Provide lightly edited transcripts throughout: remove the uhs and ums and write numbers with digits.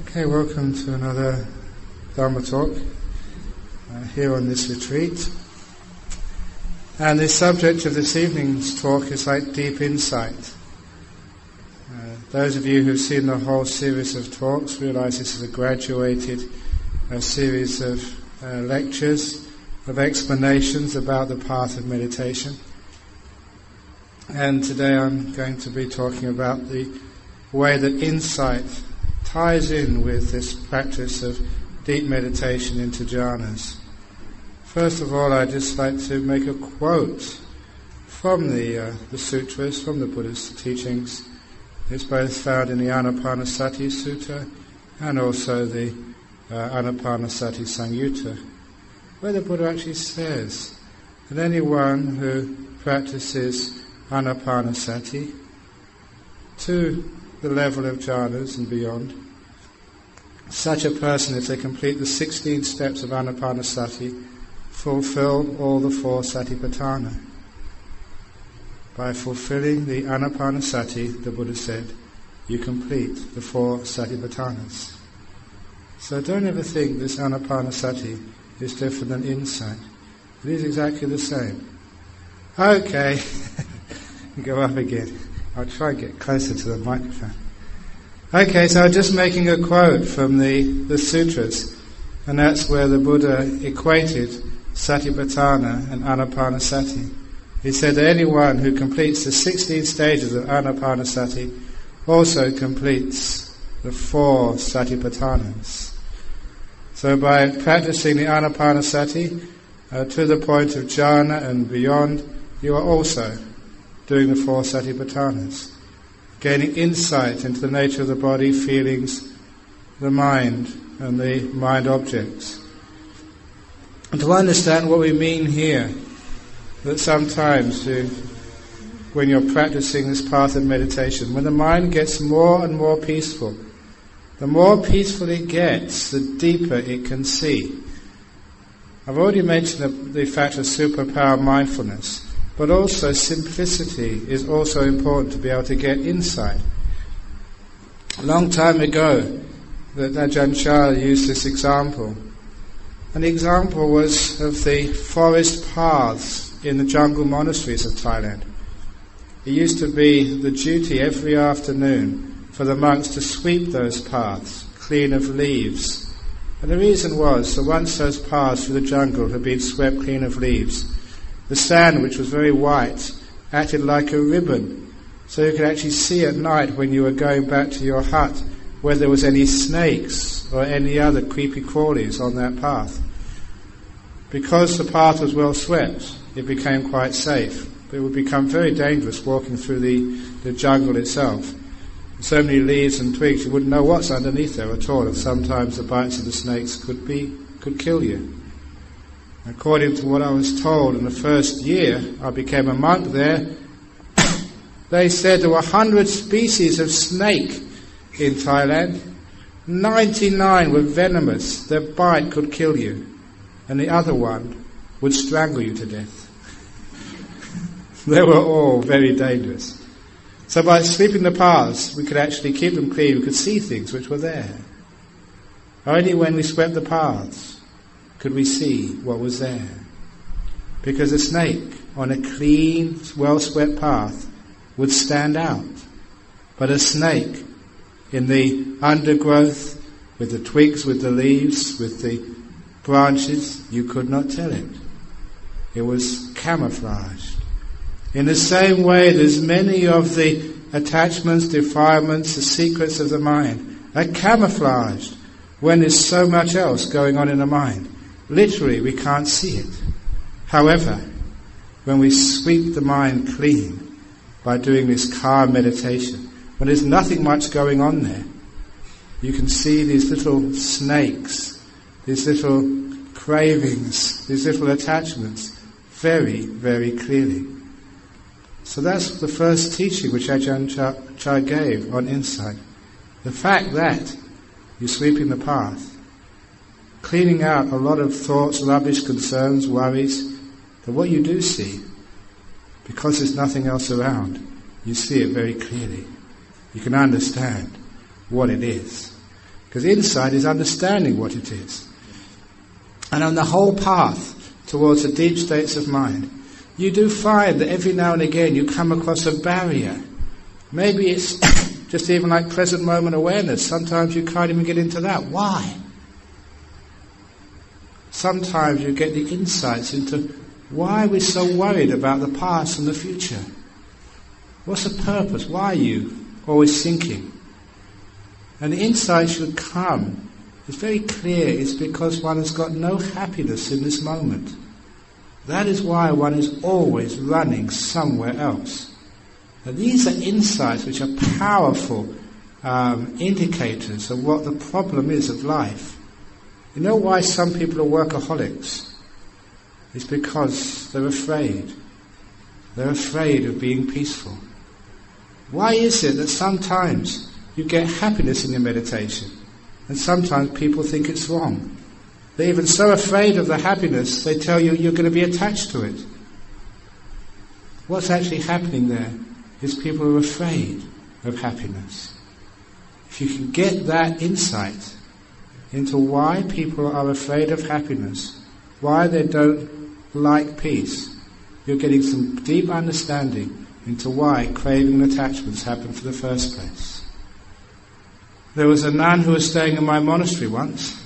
Okay, welcome to another Dhamma talk here on this retreat. And the subject of this evening's talk is like deep insight. Those of you who've seen the whole series of talks realise this is a graduated series of lectures, of explanations about the path of meditation. And today I'm going to be talking about the way that insight ties in with this practice of deep meditation into jhanas. First of all, I'd just like to make a quote from the sutras, from the Buddha's teachings. It's both found in the Anapanasati Sutta and also the Anapanasati Samyutta, where the Buddha actually says that anyone who practices Anapanasati to the level of jhanas and beyond, such a person, if they complete the 16 steps of Anapanasati, fulfill all the 4 satipatthana. By fulfilling the Anapanasati, the Buddha said, you complete the 4 satipatthanas. So don't ever think this Anapanasati is different than insight. It is exactly the same. Okay, go up again. I'll try and get closer to the microphone. Okay, so I'm just making a quote from the sutras, and that's where the Buddha equated satipatthana and anapanasati. He said that anyone who completes the 16 stages of anapanasati also completes the 4 satipatthanas. So by practicing the anapanasati to the point of jhana and beyond, you are also doing the 4 satipatthanas, gaining insight into the nature of the body, feelings, the mind, and the mind objects. And to understand what we mean here, that sometimes when you're practicing this path of meditation, when the mind gets more and more peaceful, the more peaceful it gets, the deeper it can see. I've already mentioned the fact of superpower mindfulness, but also simplicity is also important to be able to get insight. A long time ago, that Ajahn Brahm used this example. And the example was of the forest paths in the jungle monasteries of Thailand. It used to be the duty every afternoon for the monks to sweep those paths clean of leaves. And the reason was that once those paths through the jungle had been swept clean of leaves, the sand, which was very white, acted like a ribbon, so you could actually see at night when you were going back to your hut whether there was any snakes or any other creepy crawlies on that path. Because the path was well swept, it became quite safe, but it would become very dangerous walking through the jungle itself. So many leaves and twigs, you wouldn't know what's underneath there at all, and sometimes the bites of the snakes could kill you. According to what I was told in the first year I became a monk there, they said there were 100 species of snake in Thailand. 99 were venomous, their bite could kill you, and the other one would strangle you to death. They were all very dangerous. So by sweeping the paths, we could actually keep them clean, we could see things which were there. Only when we swept the paths could we see what was there. Because a snake on a clean, well-swept path would stand out. But a snake in the undergrowth, with the twigs, with the leaves, with the branches, you could not tell it. It was camouflaged. In the same way, there's many of the attachments, defilements, the secrets of the mind are camouflaged when there's so much else going on in the mind. Literally, we can't see it. However, when we sweep the mind clean by doing this calm meditation, when there's nothing much going on there, you can see these little snakes, these little cravings, these little attachments very, very clearly. So that's the first teaching which Ajahn Brahm gave on insight. The fact that you're sweeping the path, cleaning out a lot of thoughts, rubbish, concerns, worries, that what you do see, because there's nothing else around, you see it very clearly. You can understand what it is. Because insight is understanding what it is. And on the whole path towards the deep states of mind, you do find that every now and again you come across a barrier. Maybe it's just even like present moment awareness. Sometimes you can't even get into that. Why? Sometimes you get the insights into why we're so worried about the past and the future. What's the purpose? Why are you always thinking? And the insight should come. It's very clear. It's because one has got no happiness in this moment. That is why one is always running somewhere else. Now, these are insights which are powerful indicators of what the problem is of life. You know why some people are workaholics? It's because they're afraid. They're afraid of being peaceful. Why is it that sometimes you get happiness in your meditation and sometimes people think it's wrong? They're even so afraid of the happiness, they tell you you're going to be attached to it. What's actually happening there is people are afraid of happiness. If you can get that insight into why people are afraid of happiness, why they don't like peace, you're getting some deep understanding into why craving and attachments happen for the first place. There was a nun who was staying in my monastery once,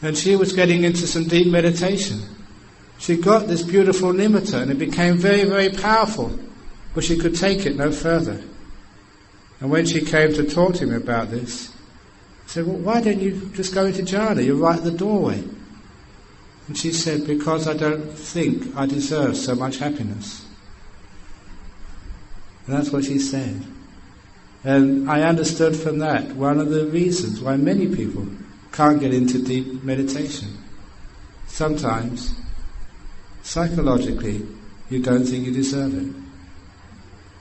and she was getting into some deep meditation. She got this beautiful nimitta and it became very, very powerful, but she could take it no further. And when she came to talk to me about this, I said, well, why don't you just go into jhana? You're right at the doorway. And she said, because I don't think I deserve so much happiness. And that's what she said. And I understood from that one of the reasons why many people can't get into deep meditation. Sometimes, psychologically, you don't think you deserve it.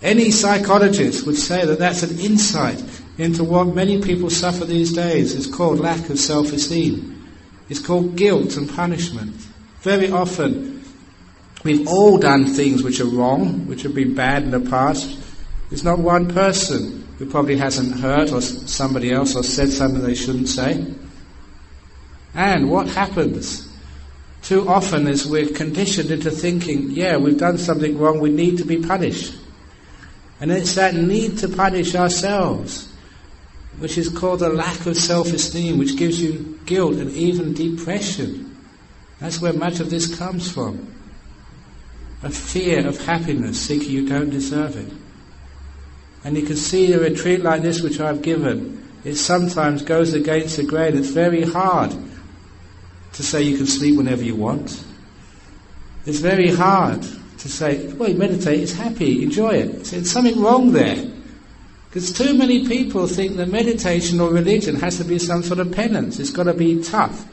Any psychologist would say that that's an insight into what many people suffer these days. It's called lack of self-esteem. It's called guilt and punishment. Very often, we've all done things which are wrong, which have been bad in the past. There's not one person who probably hasn't hurt or somebody else or said something they shouldn't say. And what happens too often is we're conditioned into thinking, yeah, we've done something wrong, we need to be punished. And it's that need to punish ourselves, which is called a lack of self-esteem, which gives you guilt and even depression. That's where much of this comes from. A fear of happiness, thinking you don't deserve it. And you can see a retreat like this which I've given, it sometimes goes against the grain. It's very hard to say you can sleep whenever you want. It's very hard to say, well, you meditate, it's happy, enjoy it. So there's something wrong there. Because too many people think that meditation or religion has to be some sort of penance. It's got to be tough.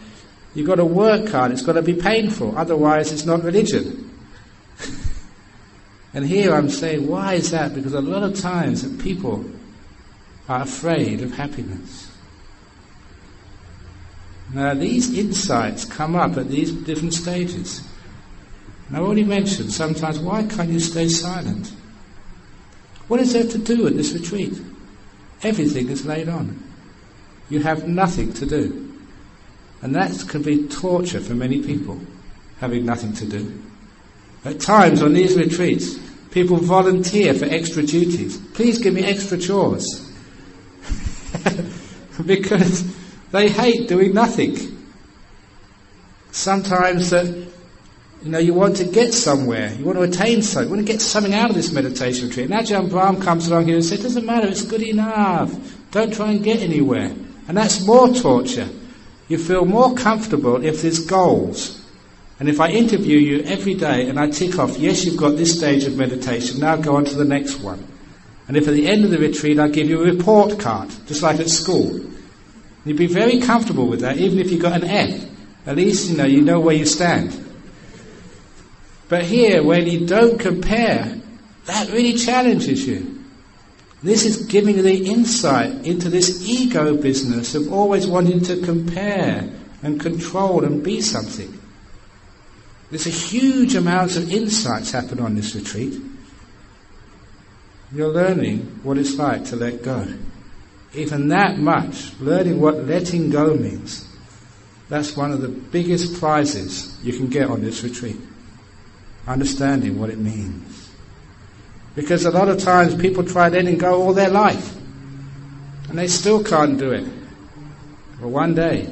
You've got to work hard, it's got to be painful. Otherwise it's not religion. And here I'm saying, why is that? Because a lot of times that people are afraid of happiness. Now these insights come up at these different stages. And I already mentioned sometimes, why can't you stay silent? What is there to do at this retreat? Everything is laid on. You have nothing to do. And that can be torture for many people, having nothing to do. At times on these retreats, people volunteer for extra duties. Please give me extra chores. Because they hate doing nothing. Sometimes you want to get somewhere, you want to attain something, you want to get something out of this meditation retreat. And Ajahn Brahm comes along here and says, it doesn't matter, it's good enough. Don't try and get anywhere. And that's more torture. You feel more comfortable if there's goals. And if I interview you every day and I tick off, yes, you've got this stage of meditation, now go on to the next one. And if at the end of the retreat I give you a report card, just like at school, you'd be very comfortable with that, even if you got an F. At least you know where you stand. But here, when you don't compare, that really challenges you. This is giving you the insight into this ego business of always wanting to compare and control and be something. There's a huge amount of insights happen on this retreat. You're learning what it's like to let go. even that much, learning what letting go means, that's one of the biggest prizes you can get on this retreat. Understanding what it means. Because a lot of times people try letting go all their life, and they still can't do it. But one day,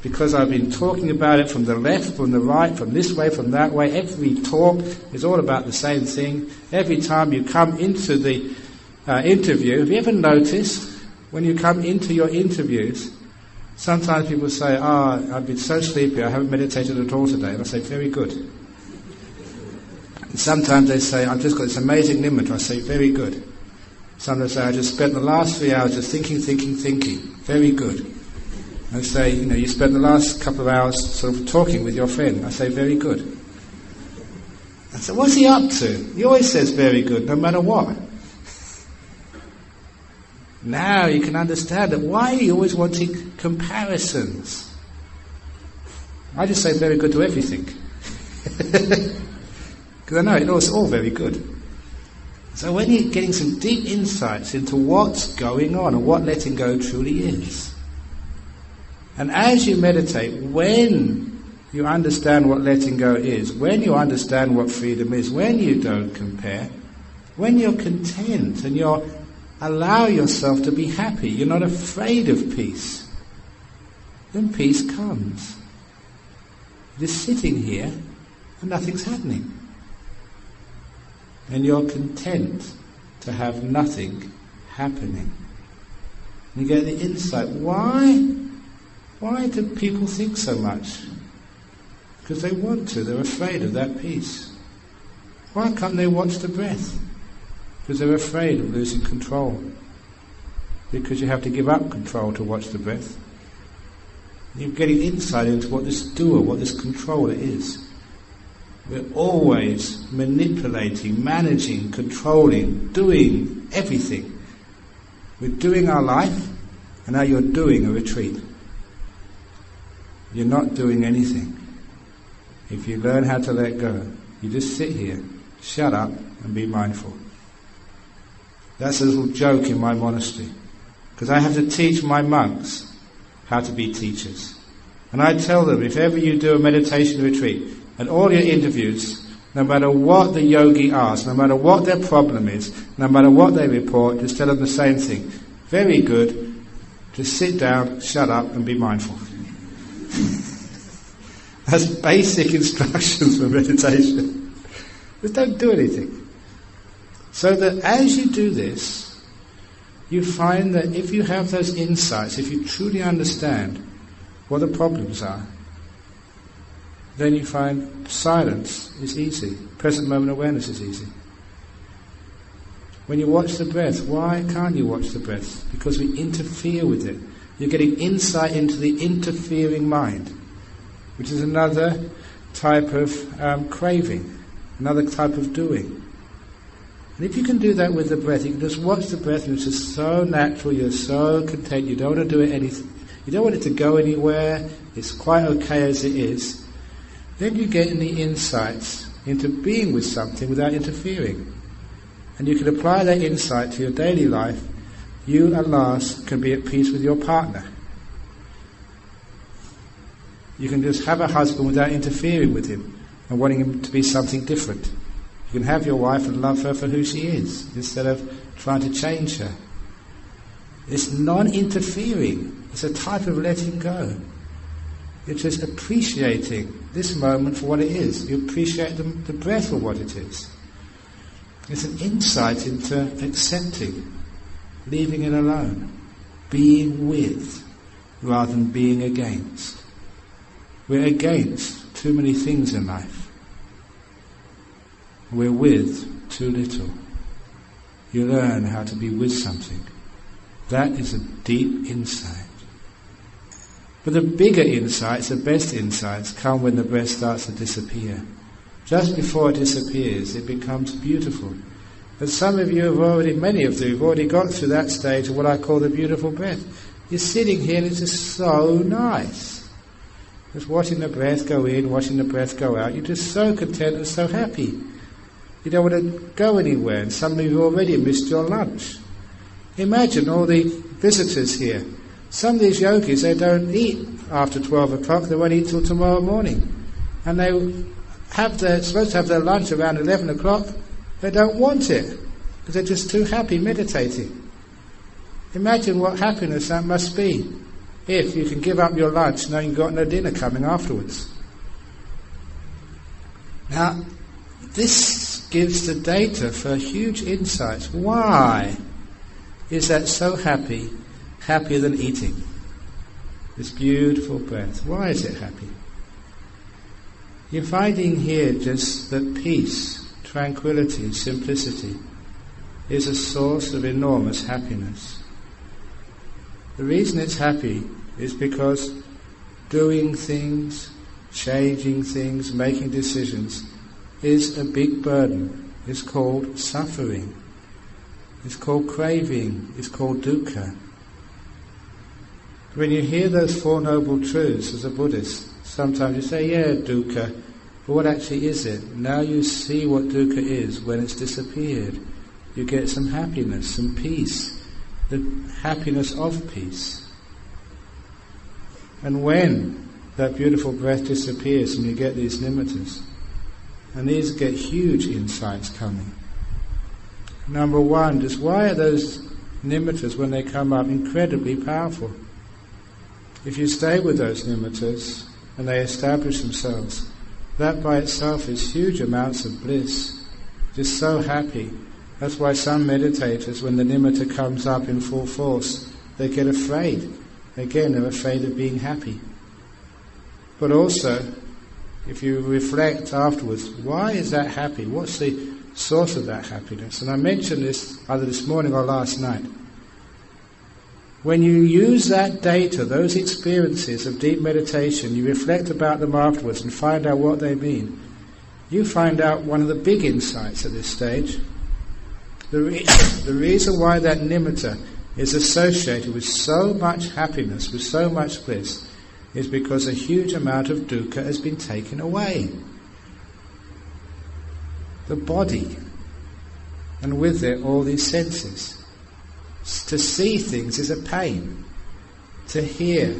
because I've been talking about it from the left, from the right, from this way, from that way, every talk is all about the same thing. Every time you come into the interview, have you ever noticed when you come into your interviews, sometimes people say, I've been so sleepy, I haven't meditated at all today. And I say, very good. And sometimes they say, I've just got this amazing nibbana. I say, very good. Sometimes they say, I just spent the last 3 hours just thinking. Very good. I say, you spent the last couple of hours sort of talking with your friend. I say, very good. I say, what's he up to? He always says very good, no matter what. Now you can understand that why are you always wanting comparisons? I just say very good to everything. Because I know it's all very good. So when you're getting some deep insights into what's going on and what letting go truly is, and as you meditate, when you understand what letting go is, when you understand what freedom is, when you don't compare, when you're content and you allow yourself to be happy, you're not afraid of peace, then peace comes. You're just sitting here and nothing's happening. And you're content to have nothing happening. You get the insight. Why do people think so much? Because they want to. They're afraid of that peace. Why can't they watch the breath? Because they're afraid of losing control. Because you have to give up control to watch the breath. You're getting insight into what this doer, what this controller is. We're always manipulating, managing, controlling, doing everything. We're doing our life, and now you're doing a retreat. You're not doing anything. If you learn how to let go, you just sit here, shut up, and be mindful. That's a little joke in my monastery, because I have to teach my monks how to be teachers. And I tell them, if ever you do a meditation retreat, and all your interviews, no matter what the yogi asks, no matter what their problem is, no matter what they report, just tell them the same thing. Very good, just sit down, shut up, and be mindful. That's basic instructions for meditation. Just don't do anything. So that as you do this, you find that if you have those insights, if you truly understand what the problems are, then you find silence is easy. Present moment awareness is easy. When you watch the breath, why can't you watch the breath? Because we interfere with it. You're getting insight into the interfering mind, which is another type of craving, another type of doing. And if you can do that with the breath, you can just watch the breath, and it's just so natural, you're so content, you don't want to do it anything, you don't want it to go anywhere, it's quite okay as it is. Then you get in the insights into being with something without interfering. And you can apply that insight to your daily life. You at last can be at peace with your partner. You can just have a husband without interfering with him and wanting him to be something different. You can have your wife and love her for who she is, instead of trying to change her. It's non-interfering. It's a type of letting go. You're just appreciating this moment for what it is. You appreciate the breath for what it is. It's an insight into accepting, leaving it alone, being with, rather than being against. We're against too many things in life. We're with too little. You learn how to be with something. That is a deep insight. But the bigger insights, the best insights, come when the breath starts to disappear. Just before it disappears, it becomes beautiful. And some of you have already, many of you have already got through that stage of what I call the beautiful breath. You're sitting here and it's just so nice. Just watching the breath go in, watching the breath go out. You're just so content and so happy. You don't want to go anywhere, and some of you have already missed your lunch. Imagine all the visitors here. Some of these yogis, they don't eat after 12 o'clock, they won't eat till tomorrow morning. And they supposed to have their lunch around 11 o'clock, they don't want it, because they're just too happy meditating. Imagine what happiness that must be, if you can give up your lunch knowing you've got no dinner coming afterwards. Now, this gives the data for huge insights. Why is that so happy, happier than eating? This beautiful breath. Why is it happy? You're finding here just that peace, tranquility, simplicity is a source of enormous happiness. The reason it's happy is because doing things, changing things, making decisions is a big burden. It's called suffering. It's called craving. It's called dukkha. When you hear those Four Noble Truths as a Buddhist, sometimes you say, yeah, dukkha, but what actually is it? Now you see what dukkha is when it's disappeared. You get some happiness, some peace, the happiness of peace. And when that beautiful breath disappears and you get these nimittas, and these get huge insights coming. Number one, just why are those nimittas, when they come up, incredibly powerful? If you stay with those nimittas and they establish themselves, that by itself is huge amounts of bliss. Just so happy. That's why some meditators, when the nimitta comes up in full force, they get afraid. Again, they're afraid of being happy. But also, if you reflect afterwards, why is that happy? What's the source of that happiness? And I mentioned this either this morning or last night. When you use that data, those experiences of deep meditation, you reflect about them afterwards and find out what they mean, you find out one of the big insights at this stage. The reason why that nimitta is associated with so much happiness, with so much bliss, is because a huge amount of dukkha has been taken away. The body, and with it all these senses. To see things is a pain. To hear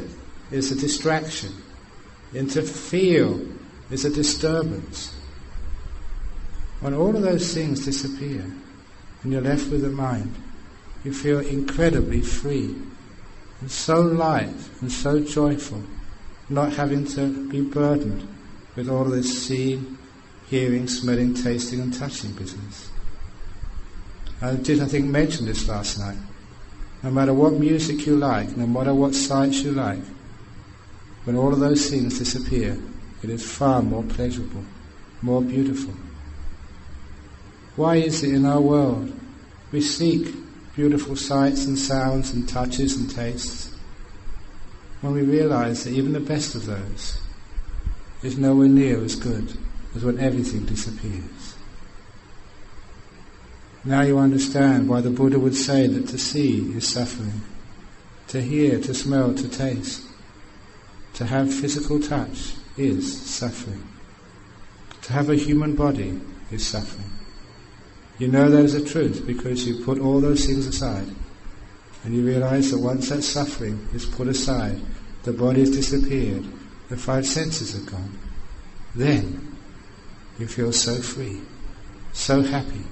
is a distraction. And to feel is a disturbance. When all of those things disappear and you're left with the mind, you feel incredibly free and so light and so joyful, not having to be burdened with all of this seeing, hearing, smelling, tasting and touching business. I did, I think, mention this last night. No matter what music you like, no matter what sights you like, when all of those things disappear, it is far more pleasurable, more beautiful. Why is it in our world we seek beautiful sights and sounds and touches and tastes, when we realise that even the best of those is nowhere near as good as when everything disappears? Now you understand why the Buddha would say that to see is suffering, to hear, to smell, to taste, to have physical touch is suffering, to have a human body is suffering. You know that is the truth because you put all those things aside and you realise that once that suffering is put aside, the body has disappeared, the five senses are gone, then you feel so free, so happy.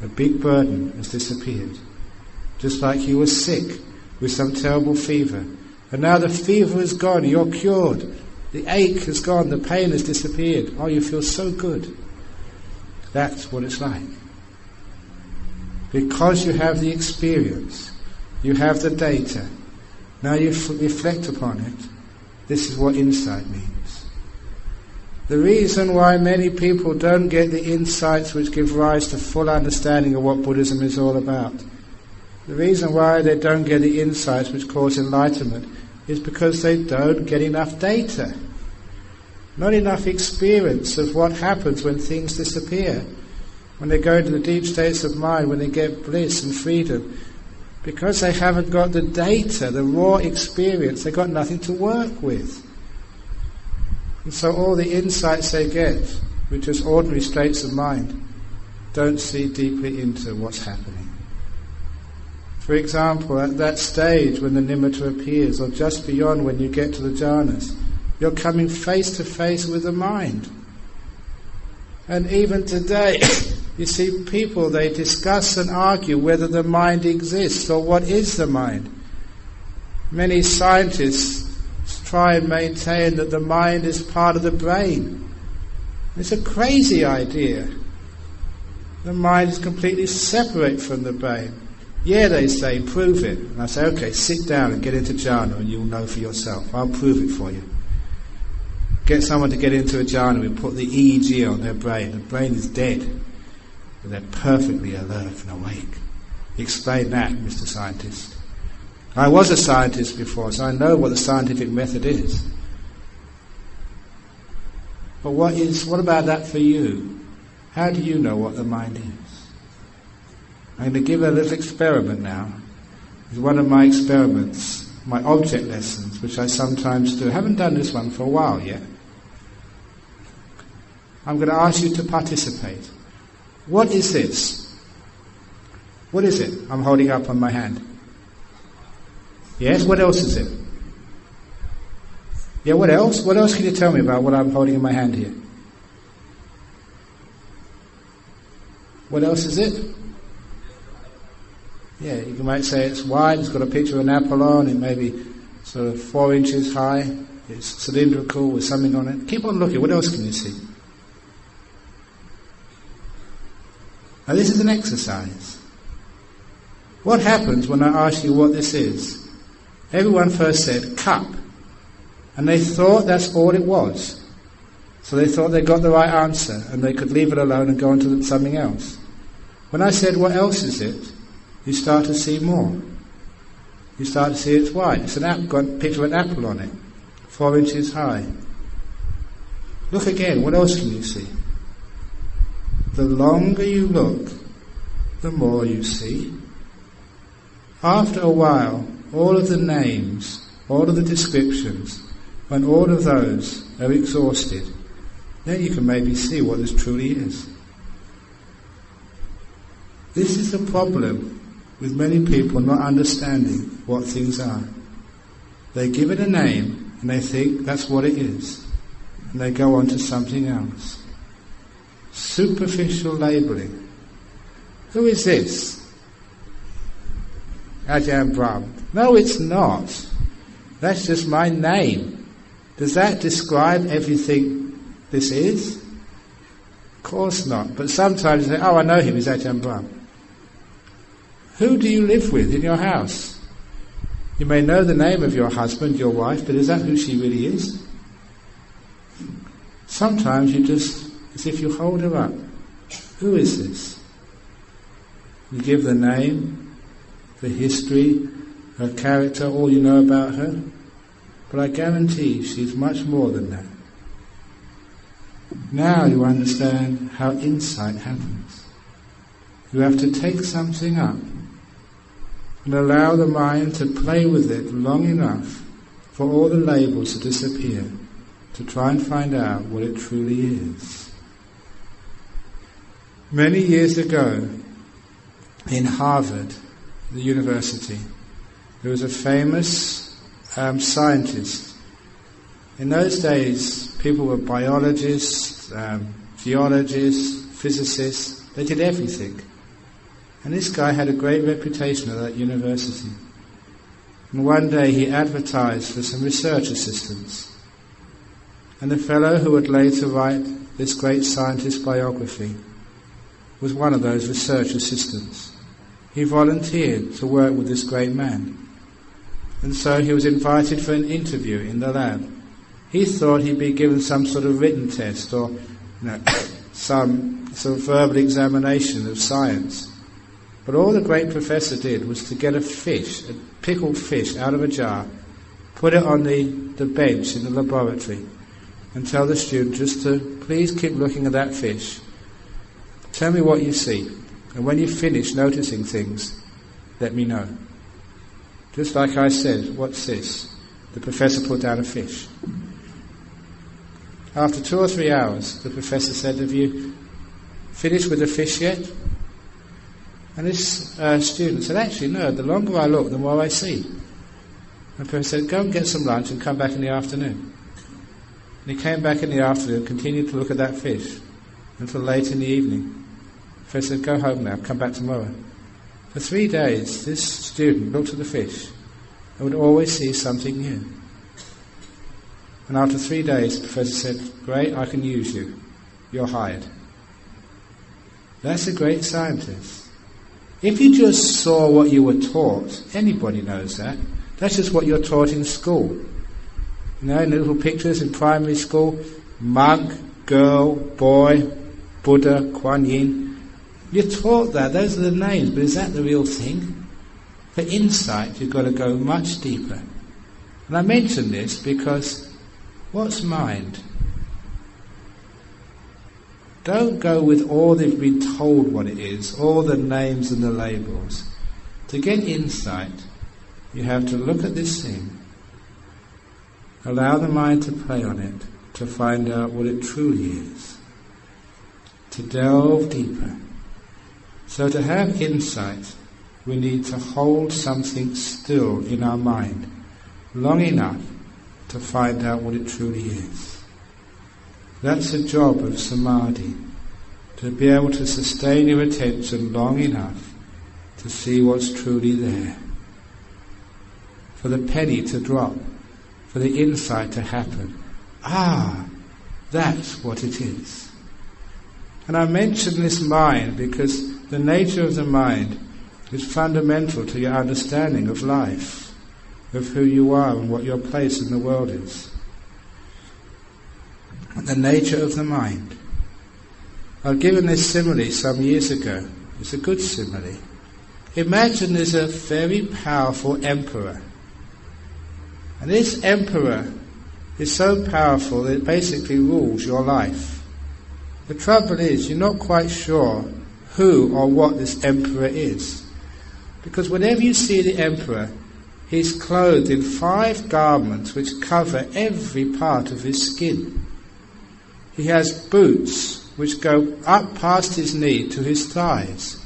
A big burden has disappeared. Just like you were sick with some terrible fever. And now the fever is gone, you're cured. The ache has gone, the pain has disappeared. Oh, you feel so good. That's what it's like. Because you have the experience, you have the data, now you reflect upon it, this is what insight means. The reason why many people don't get the insights which give rise to full understanding of what Buddhism is all about, the reason why they don't get the insights which cause enlightenment, is because they don't get enough data. Not enough experience of what happens when things disappear, when they go into the deep states of mind, when they get bliss and freedom. Because they haven't got the data, the raw experience, they've got nothing to work with. And so all the insights they get, which is ordinary states of mind, don't see deeply into what's happening. For example, at that stage when the nimitta appears, or just beyond when you get to the jhanas, you're coming face to face with the mind. And even today, you see people, they discuss and argue whether the mind exists or what is the mind. Many scientists try and maintain that the mind is part of the brain. It's a crazy idea. The mind is completely separate from the brain. Yeah, they say, prove it. And I say, okay, sit down and get into jhana and you'll know for yourself. I'll prove it for you. Get someone to get into a jhana, we put the EEG on their brain. The brain is dead, but they're perfectly alert and awake. Explain that, Mr. Scientist. I was a scientist before, so I know what the scientific method is. But what about that for you? How do you know what the mind is? I'm going to give a little experiment now. It's one of my experiments, my object lessons, which I sometimes do. I haven't done this one for a while yet. I'm going to ask you to participate. What is this? What is it I'm holding up on my hand? Yes, what else is it? Yeah, what else? What else can you tell me about what I'm holding in my hand here? What else is it? Yeah, you might say it's wide, it's got a picture of an apple on, it may be sort of 4 inches high, it's cylindrical with something on it. Keep on looking, what else can you see? Now this is an exercise. What happens when I ask you what this is? Everyone first said cup, and they thought that's all it was. So they thought they got the right answer and they could leave it alone and go on to something else. When I said what else is it, you start to see more. You start to see it's white. It's an apple, got a picture of an apple on it, 4 inches high. Look again, what else can you see? The longer you look, the more you see. After a while, all of the names, all of the descriptions, when all of those are exhausted, then you can maybe see what this truly is. This is the problem with many people not understanding what things are. They give it a name and they think that's what it is, and they go on to something else. Superficial labelling. Who is this? Ajahn Brahm. No, it's not. That's just my name. Does that describe everything this is? Of course not. But sometimes you say, oh, I know him, he's Ajahn Brahm. Who do you live with in your house? You may know the name of your husband, your wife, but is that who she really is? Sometimes you just, as if you hold her up. Who is this? You give the name, the history, her character, all you know about her. But I guarantee she's much more than that. Now you understand how insight happens. You have to take something up and allow the mind to play with it long enough for all the labels to disappear, to try and find out what it truly is. Many years ago, in Harvard, the university, there was a famous scientist. In those days, people were biologists, geologists, physicists, they did everything. And this guy had a great reputation at that university. And one day he advertised for some research assistants. And the fellow who would later write this great scientist's biography was one of those research assistants. He volunteered to work with this great man. And so he was invited for an interview in the lab. He thought he'd be given some sort of written test or some sort of verbal examination of science. But all the great professor did was to get a fish, a pickled fish out of a jar, put it on the bench in the laboratory and tell the student just to please keep looking at that fish. Tell me what you see. And when you finish noticing things, let me know. Just like I said, what's this? The professor put down a fish. After 2 or 3 hours, the professor said, have you finished with the fish yet? And this student said, actually no, the longer I look, the more I see. And the professor said, go and get some lunch and come back in the afternoon. And he came back in the afternoon and continued to look at that fish until late in the evening. The professor said, go home now, come back tomorrow. For 3 days, this student looked at the fish and would always see something new. And after 3 days, the professor said, great, I can use you. You're hired. That's a great scientist. If you just saw what you were taught, anybody knows that. That's just what you're taught in school. You know, in the little pictures in primary school, monk, girl, boy, Buddha, Kuan Yin. You're taught that, those are the names, but is that the real thing? For insight, you've got to go much deeper. And I mention this because what's mind? Don't go with all they've been told what it is, all the names and the labels. To get insight, you have to look at this thing, allow the mind to play on it, to find out what it truly is, to delve deeper. So to have insight, we need to hold something still in our mind, long enough to find out what it truly is. That's the job of samadhi, to be able to sustain your attention long enough to see what's truly there. For the penny to drop, for the insight to happen. Ah, that's what it is. And I mention this mind because the nature of the mind is fundamental to your understanding of life, of who you are and what your place in the world is. The nature of the mind. I've given this simile some years ago. It's a good simile. Imagine there's a very powerful emperor. And this emperor is so powerful that it basically rules your life. The trouble is, you're not quite sure who or what this emperor is. Because whenever you see the emperor, he's clothed in 5 garments which cover every part of his skin. He has boots which go up past his knee to his thighs.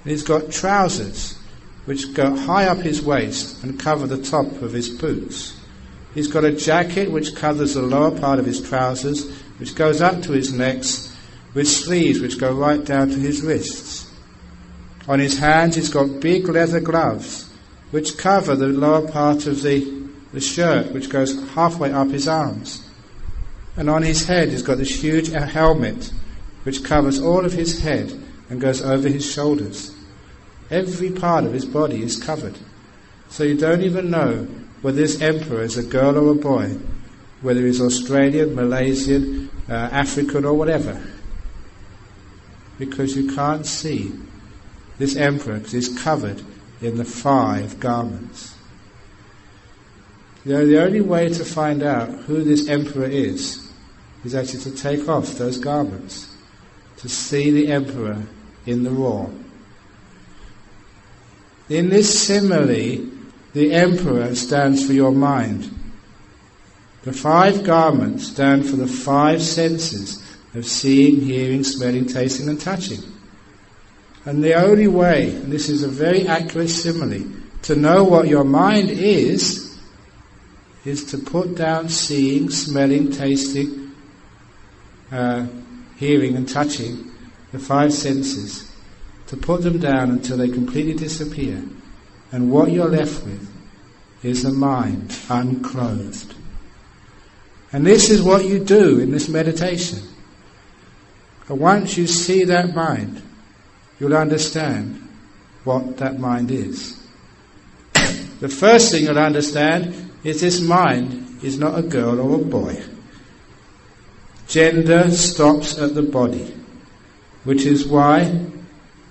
And he's got trousers which go high up his waist and cover the top of his boots. He's got a jacket which covers the lower part of his trousers, which goes up to his necks, with sleeves which go right down to his wrists. On his hands he's got big leather gloves which cover the lower part of the shirt, which goes halfway up his arms. And on his head he's got this huge helmet which covers all of his head and goes over his shoulders. Every part of his body is covered. So you don't even know whether this emperor is a girl or a boy, whether he's Australian, Malaysian, African or whatever. Because you can't see this emperor because he's covered in the 5 garments. You know, the only way to find out who this emperor is actually to take off those garments, to see the emperor in the raw. In this simile, the emperor stands for your mind. The 5 garments stand for the 5 senses of seeing, hearing, smelling, tasting and touching. And the only way, and this is a very accurate simile, to know what your mind is to put down seeing, smelling, tasting, hearing and touching, the 5 senses, to put them down until they completely disappear. And what you're left with is the mind, unclothed. And this is what you do in this meditation. And once you see that mind, you'll understand what that mind is. The first thing you'll understand is this mind is not a girl or a boy. Gender stops at the body, which is why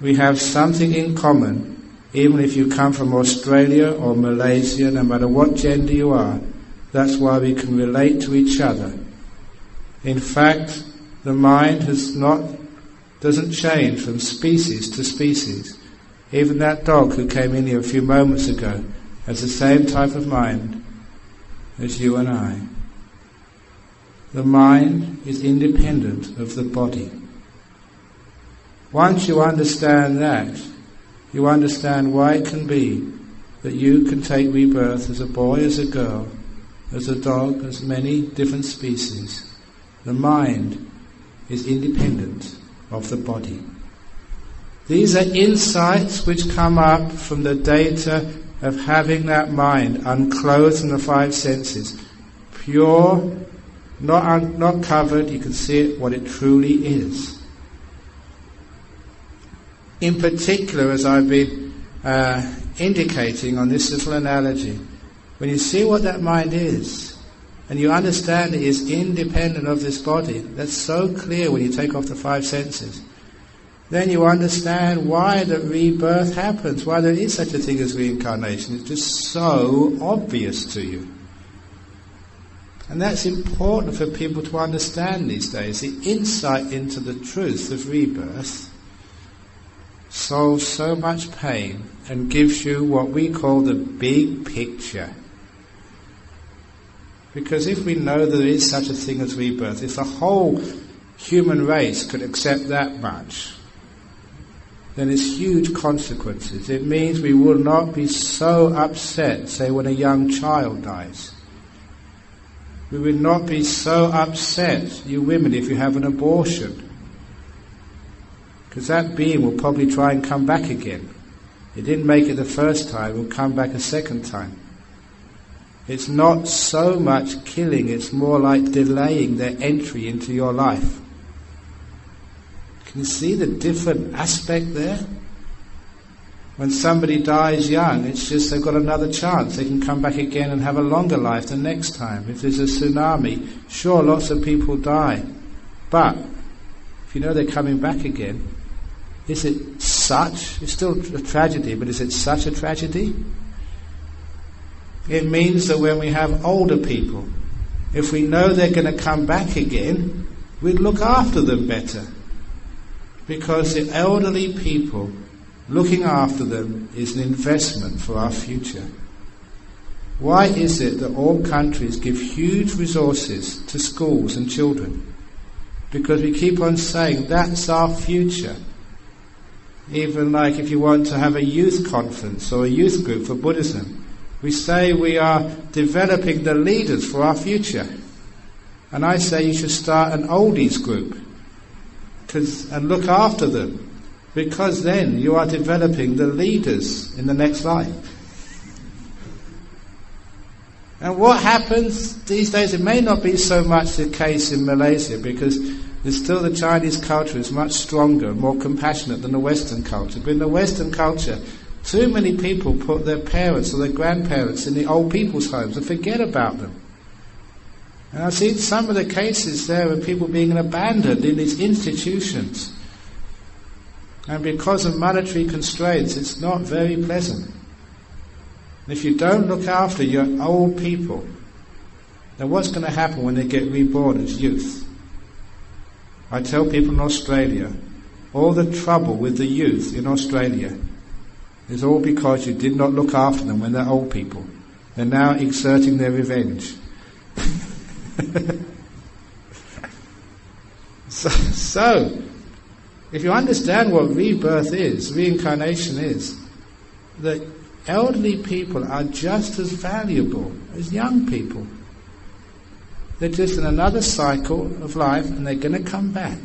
we have something in common, even if you come from Australia or Malaysia, no matter what gender you are. That's why we can relate to each other. In fact, the mind doesn't change from species to species. Even that dog who came in here a few moments ago has the same type of mind as you and I. The mind is independent of the body. Once you understand that, you understand why it can be that you can take rebirth as a boy, as a girl, as a dog, as many different species. The mind is independent of the body. These are insights which come up from the data of having that mind unclothed from the five senses, pure, not covered. You can see it what it truly is. In particular, as I've been indicating on this little analogy, when you see what that mind is, and you understand it is independent of this body, that's so clear when you take off the five senses, then you understand why the rebirth happens, why there is such a thing as reincarnation. It's just so obvious to you. And that's important for people to understand these days. The insight into the truth of rebirth solves so much pain and gives you what we call the big picture. Because if we know there is such a thing as rebirth, if the whole human race could accept that much, then it's huge consequences. It means we will not be so upset, say, when a young child dies. We would not be so upset, you women, if you have an abortion. Because that being will probably try and come back again. It didn't make it the first time, it will come back a second time. It's not so much killing, it's more like delaying their entry into your life. Can you see the different aspect there? When somebody dies young, it's just they've got another chance. They can come back again and have a longer life the next time. If there's a tsunami, sure, lots of people die. But if you know they're coming back again, is it such? It's still a tragedy, but is it such a tragedy? It means that when we have older people, if we know they're going to come back again, we'd look after them better. Because the elderly people, looking after them is an investment for our future. Why is it that all countries give huge resources to schools and children? Because we keep on saying that's our future. Even like if you want to have a youth conference or a youth group for Buddhism, we say we are developing the leaders for our future. And I say you should start an oldies group and look after them, because then you are developing the leaders in the next life. And what happens these days, it may not be so much the case in Malaysia, because there's still the Chinese culture is much stronger, more compassionate than the Western culture. But in the Western culture, too many people put their parents or their grandparents in the old people's homes and forget about them. And I've seen some of the cases there of people being abandoned in these institutions. And because of monetary constraints, it's not very pleasant. And if you don't look after your old people, then what's going to happen when they get reborn as youth? I tell people in Australia, all the trouble with the youth in Australia is all because you did not look after them when they're old people. They're now exerting their revenge. So, if you understand what rebirth is, reincarnation is, that elderly people are just as valuable as young people. They're just in another cycle of life and they're going to come back.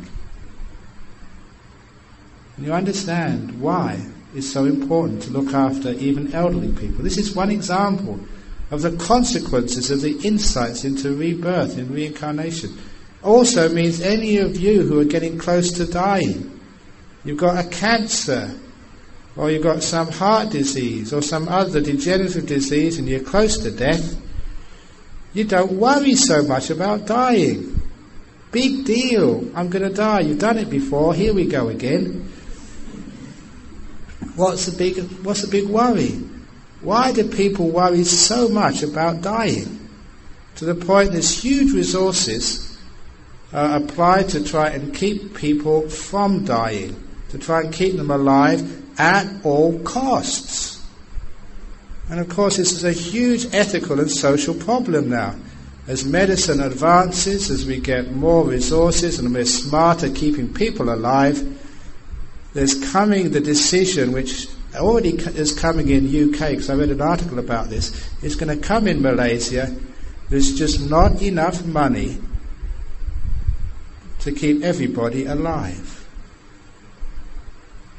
And you understand why it's so important to look after even elderly people. This is one example of the consequences of the insights into rebirth and reincarnation. Also means any of you who are getting close to dying, you've got a cancer, or you've got some heart disease, or some other degenerative disease, and you're close to death, you don't worry so much about dying. Big deal, I'm going to die, you've done it before, here we go again. What's the big worry? Why do people worry so much about dying? To the point there's huge resources applied to try and keep people from dying, to try and keep them alive at all costs. And of course this is a huge ethical and social problem now. As medicine advances, as we get more resources and we're smarter keeping people alive, there's coming the decision which already is coming in UK, because I read an article about this. It's going to come in Malaysia. There's just not enough money to keep everybody alive.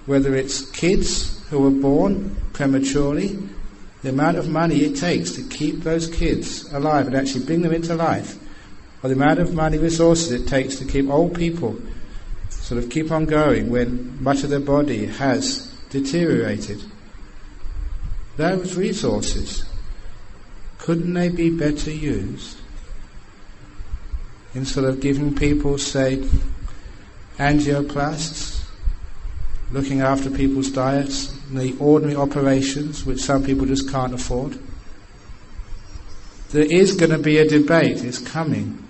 Whether it's kids who are born prematurely, the amount of money it takes to keep those kids alive and actually bring them into life, or the amount of money resources it takes to keep old people sort of keep on going when much of their body has deteriorated. Those resources, couldn't they be better used in sort of giving people, say, angioplasts, looking after people's diets, the ordinary operations which some people just can't afford? There is going to be a debate, it's coming.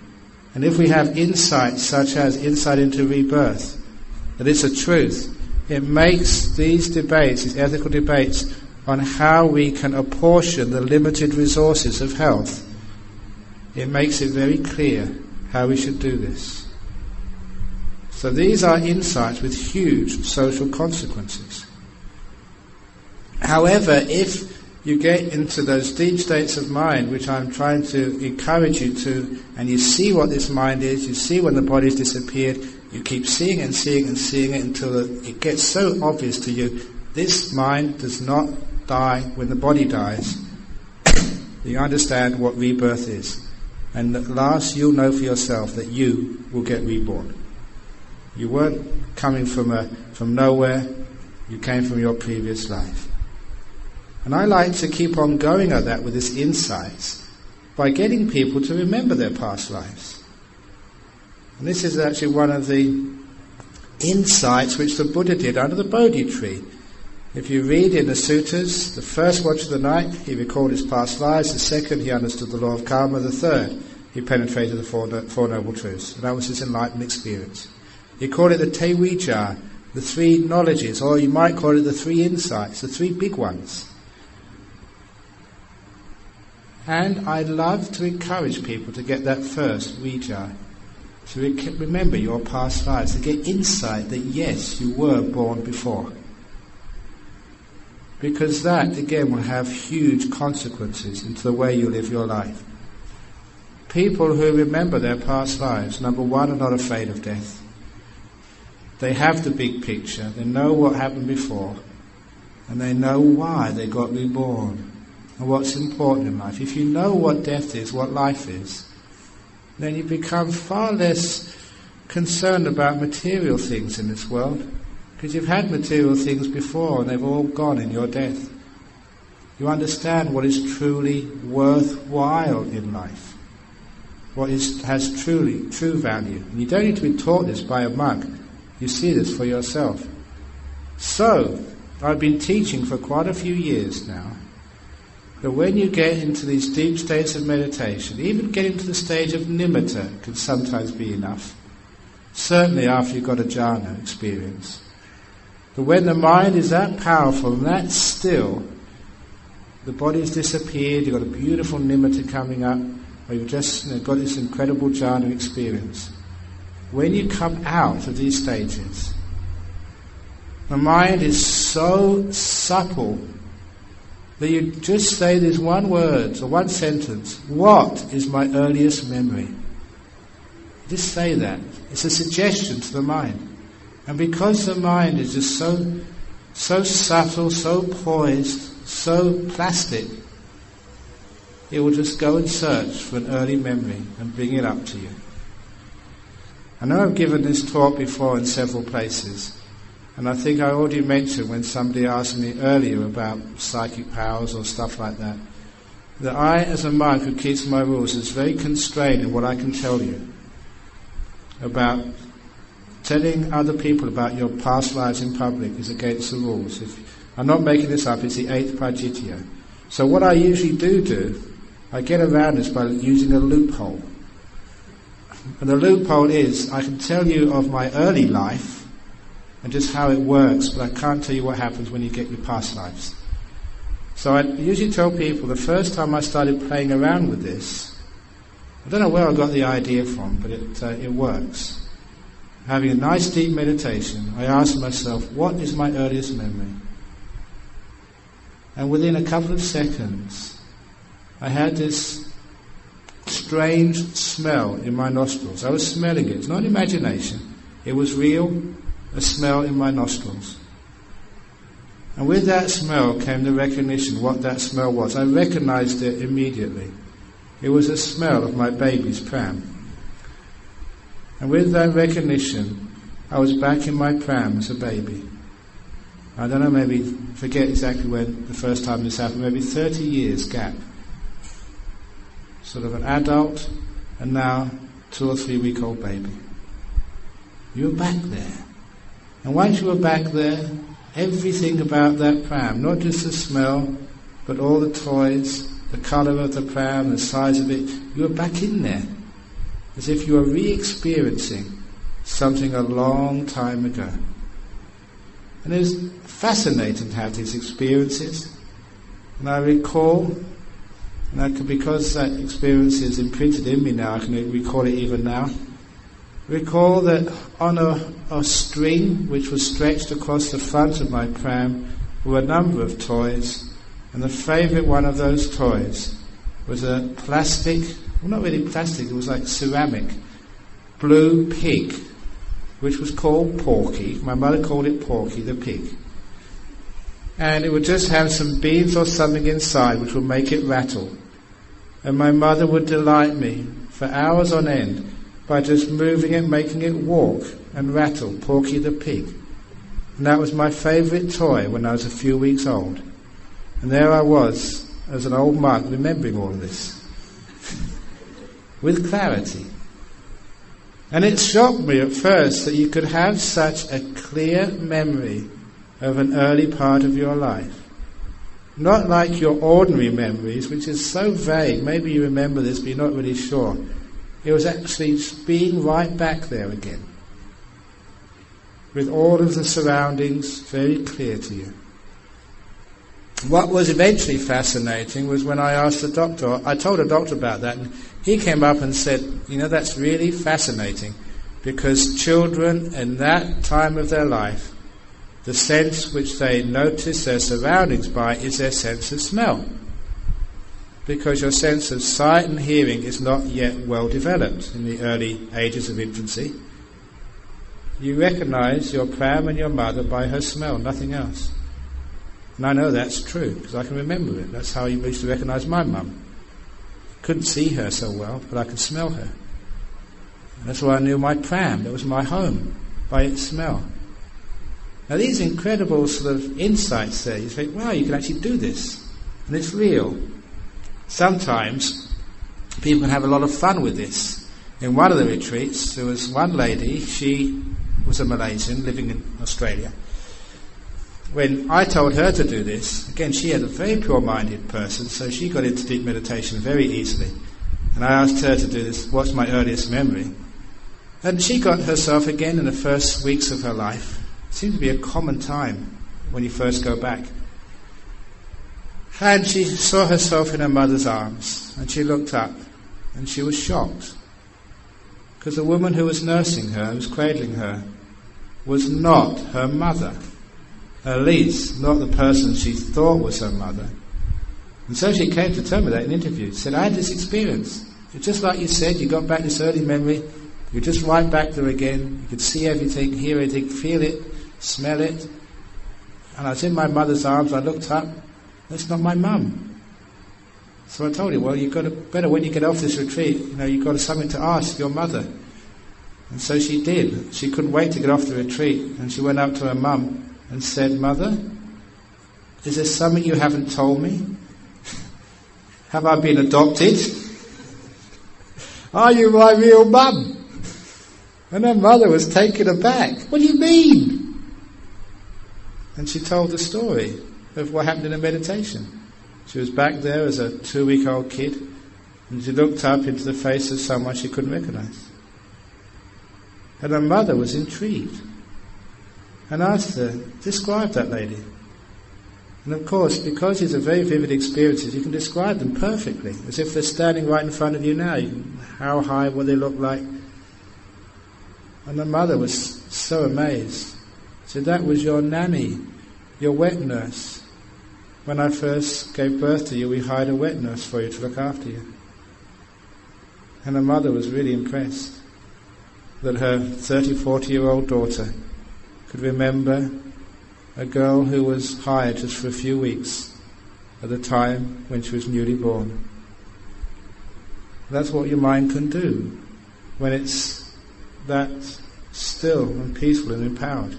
And if we have insights such as insight into rebirth, that it's a truth, it makes these debates, these ethical debates, on how we can apportion the limited resources of health, it makes it very clear how we should do this. So these are insights with huge social consequences. However, if you get into those deep states of mind, which I'm trying to encourage you to, and you see what this mind is, you see when the body's disappeared, you keep seeing it and seeing it and seeing it until it gets so obvious to you, this mind does not die when the body dies. You understand what rebirth is. And at last you'll know for yourself that you will get reborn. You weren't coming from nowhere, you came from your previous life. And I like to keep on going at that with this insights by getting people to remember their past lives. And this is actually one of the insights which the Buddha did under the Bodhi tree. If you read in the suttas, the first watch of the night, he recalled his past lives. The second, he understood the law of karma. The third, he penetrated the Four Noble Truths. And that was his enlightened experience. He called it the te vijja, the three knowledges, or you might call it the three insights, the three big ones. And I love to encourage people to get that first vijja, to remember your past lives, to get insight that yes, you were born before. Because that, again, will have huge consequences into the way you live your life. People who remember their past lives, number one, are not afraid of death. They have the big picture, they know what happened before, and they know why they got reborn, and what's important in life. If you know what death is, what life is, then you become far less concerned about material things in this world, because you've had material things before and they've all gone in your death. You understand what is truly worthwhile in life, what has true value. And you don't need to be taught this by a monk, you see this for yourself. So, I've been teaching for quite a few years now, that when you get into these deep states of meditation, even getting to the stage of nimitta can sometimes be enough. Certainly after you've got a jhana experience. But when the mind is that powerful and that still, the body's disappeared, you've got a beautiful nimitta coming up, or you've just got this incredible jhana experience. When you come out of these stages, the mind is so supple that you just say these one word or one sentence, what is my earliest memory? Just say that. It's a suggestion to the mind. And because the mind is just so subtle, so poised, so plastic, it will just go and search for an early memory and bring it up to you. I know I've given this talk before in several places, and I think I already mentioned when somebody asked me earlier about psychic powers or stuff like that I, as a monk who keeps my rules, is very constrained in what I can tell you about telling other people about your past lives in public is against the rules. I'm not making this up, it's the 8th Prajitya. So what I usually do, I get around this by using a loophole. And the loophole is, I can tell you of my early life, and just how it works, but I can't tell you what happens when you get your past lives. So I usually tell people, the first time I started playing around with this, I don't know where I got the idea from, but it works. Having a nice deep meditation, I ask myself, what is my earliest memory? And within a couple of seconds, I had this strange smell in my nostrils. I was smelling it. It's not imagination. It was real, a smell in my nostrils. And with that smell came the recognition what that smell was. I recognized it immediately. It was a smell of my baby's pram. And with that recognition, I was back in my pram as a baby. I don't know, maybe, forget exactly when the first time this happened, maybe 30 years gap. Sort of an adult, and now 2 or 3 week old baby. You were back there. And once you were back there, everything about that pram, not just the smell, but all the toys, the colour of the pram, the size of it, you were back in there. As if you were re-experiencing something a long time ago. And it was fascinating to have these experiences. And I recall, because that experience is imprinted in me now, I can recall it even now. Recall that on a string which was stretched across the front of my pram were a number of toys, and the favourite one of those toys was a plastic, well, not really plastic, it was like ceramic, blue pig, which was called Porky. My mother called it Porky, the pig. And it would just have some beans or something inside which would make it rattle. And my mother would delight me for hours on end by just moving it, making it walk and rattle, Porky the pig. And that was my favourite toy when I was a few weeks old. And there I was, as an old monk, remembering all of this. With clarity. And it shocked me at first that you could have such a clear memory of an early part of your life. Not like your ordinary memories, which is so vague. Maybe you remember this, but you're not really sure. It was actually being right back there again, with all of the surroundings very clear to you. What was eventually fascinating was when I asked the doctor, I told the doctor about that, and he came up and said, that's really fascinating, because children in that time of their life, the sense which they notice their surroundings by is their sense of smell. Because your sense of sight and hearing is not yet well developed in the early ages of infancy. You recognise your pram and your mother by her smell, nothing else. And I know that's true, because I can remember it. That's how I used to recognise my mum. Couldn't see her so well, but I could smell her. And that's why I knew my pram, that was my home, by its smell. Now these incredible sort of insights there, you think, wow, you can actually do this. And it's real. Sometimes people can have a lot of fun with this. In one of the retreats, there was one lady, she was a Malaysian living in Australia. When I told her to do this, again, she had a very pure-minded person, so she got into deep meditation very easily. And I asked her to do this, what's my earliest memory? And she got herself again in the first weeks of her life. It seemed to be a common time when you first go back. And she saw herself in her mother's arms, and she looked up, and she was shocked. Because the woman who was nursing her, who was cradling her, was not her mother. At least, not the person she thought was her mother. And so she came to tell me that in an interview. She said, I had this experience. It's just like you said, you got back this early memory, you're just right back there again, you could see everything, hear everything, feel it, smell it. And I was in my mother's arms, I looked up, that's not my mum. So I told her, well, you've got to, better when you get off this retreat, you've got something to ask your mother. And so she did. She couldn't wait to get off the retreat, and she went up to her mum and said, Mother, is there something you haven't told me? Have I been adopted? Are you my real mum? And her mother was taken aback. What do you mean? And she told the story of what happened in her meditation. She was back there as a 2-week-old kid, and she looked up into the face of someone she couldn't recognise. And her mother was intrigued and asked her, describe that lady. And of course, because these are very vivid experiences, you can describe them perfectly, as if they're standing right in front of you now. How high will they look like? And the mother was so amazed. She said, that was your nanny, your wet nurse. when I first gave birth to you, we hired a wet nurse for you to look after you. And her mother was really impressed that her 40-year-old daughter could remember a girl who was hired just for a few weeks at the time when she was newly born. That's what your mind can do when it's that still and peaceful and empowered.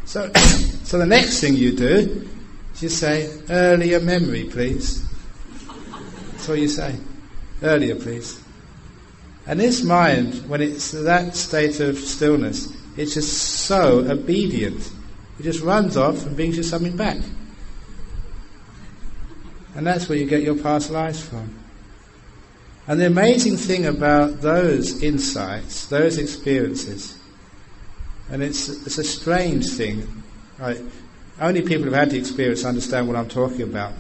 So the next thing you do is you say, earlier memory, please. That's what you say. Earlier, please. And this mind, when it's that state of stillness, it's just so obedient. It just runs off and brings you something back. And that's where you get your past lives from. And the amazing thing about those insights, those experiences, and it's a strange thing, right? Only people who've had the experience understand what I'm talking about.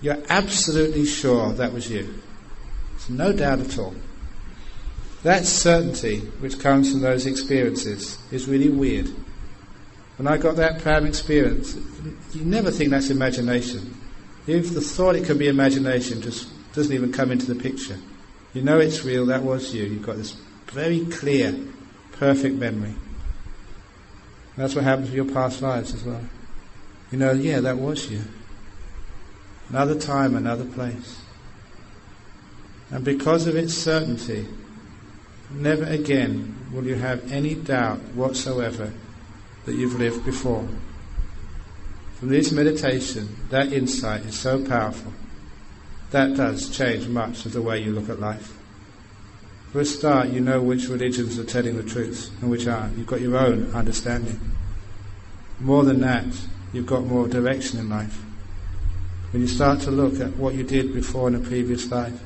You're absolutely sure that was you. There's no doubt at all. That certainty which comes from those experiences is really weird. When I got that proud experience, you never think that's imagination. If the thought it could be imagination just doesn't even come into the picture. You know it's real, that was you. You've got this very clear, perfect memory. And that's what happens with your past lives as well. You know, yeah, that was you. Another time, another place. And because of its certainty, never again will you have any doubt whatsoever that you've lived before. From this meditation, that insight is so powerful. That does change much of the way you look at life. For a start, you know which religions are telling the truth and which aren't. You've got your own understanding. More than that, you've got more direction in life. When you start to look at what you did before in a previous life,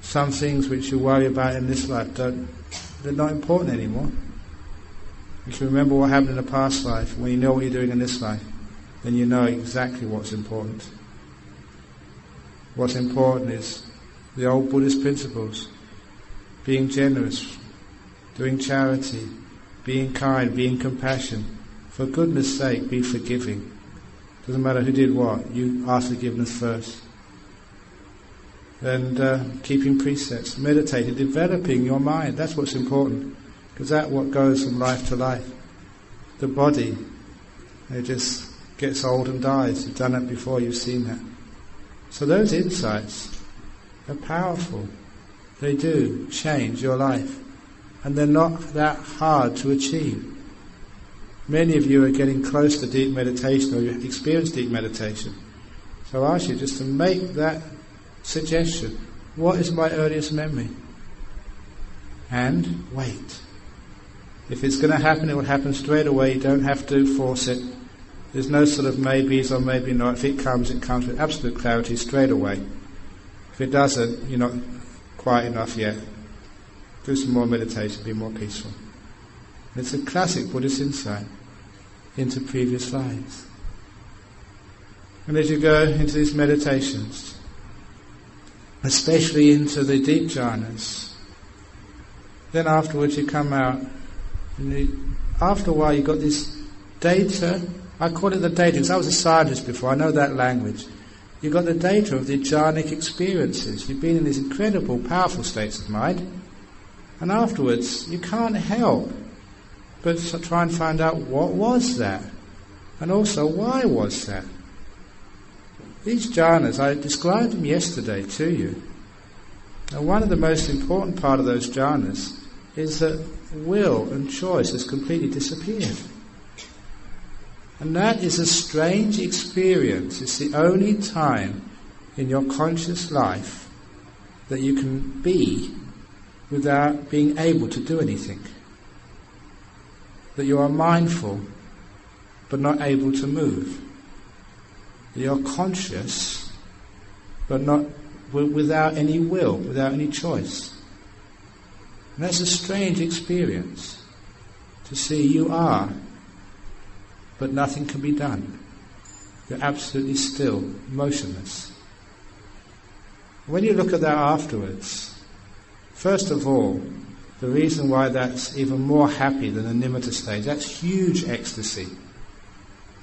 some things which you worry about in this life, they're not important anymore. If you remember what happened in the past life, when you know what you're doing in this life, then you know exactly what's important. What's important is the old Buddhist principles. Being generous, doing charity, being kind, being compassionate. For goodness sake, be forgiving. Doesn't matter who did what, you ask forgiveness first. And keeping precepts, meditating, developing your mind. That's what's important, because that's what goes from life to life. The body, it just gets old and dies. You've done that before, you've seen that. So those insights are powerful. They do change your life. And they're not that hard to achieve. Many of you are getting close to deep meditation, or you've experienced deep meditation. So I ask you just to make that suggestion. What is my earliest memory? And wait. If it's going to happen, it will happen straight away. You don't have to force it. There's no sort of maybes or maybe not. If it comes with absolute clarity straight away. If it doesn't, you're not quiet enough yet. Do some more meditation, be more peaceful. It's a classic Buddhist insight into previous lives. And as you go into these meditations, especially into the deep jhanas, then afterwards you come out, and after a while you've got this data. I call it the data, because I was a scientist before, I know that language. You've got the data of the jhanic experiences. You've been in these incredible, powerful states of mind, and afterwards you can't help but try and find out what was that, and also why was that. These jhanas, I described them yesterday to you. And one of the most important part of those jhanas is that will and choice has completely disappeared. And that is a strange experience. It's the only time in your conscious life that you can be without being able to do anything. That you are mindful but not able to move. That you're conscious but not without any will, without any choice. And that's a strange experience, to see you are, but nothing can be done. You're absolutely still, motionless. When you look at that afterwards, first of all, the reason why that's even more happy than the nimitta stage, that's huge ecstasy.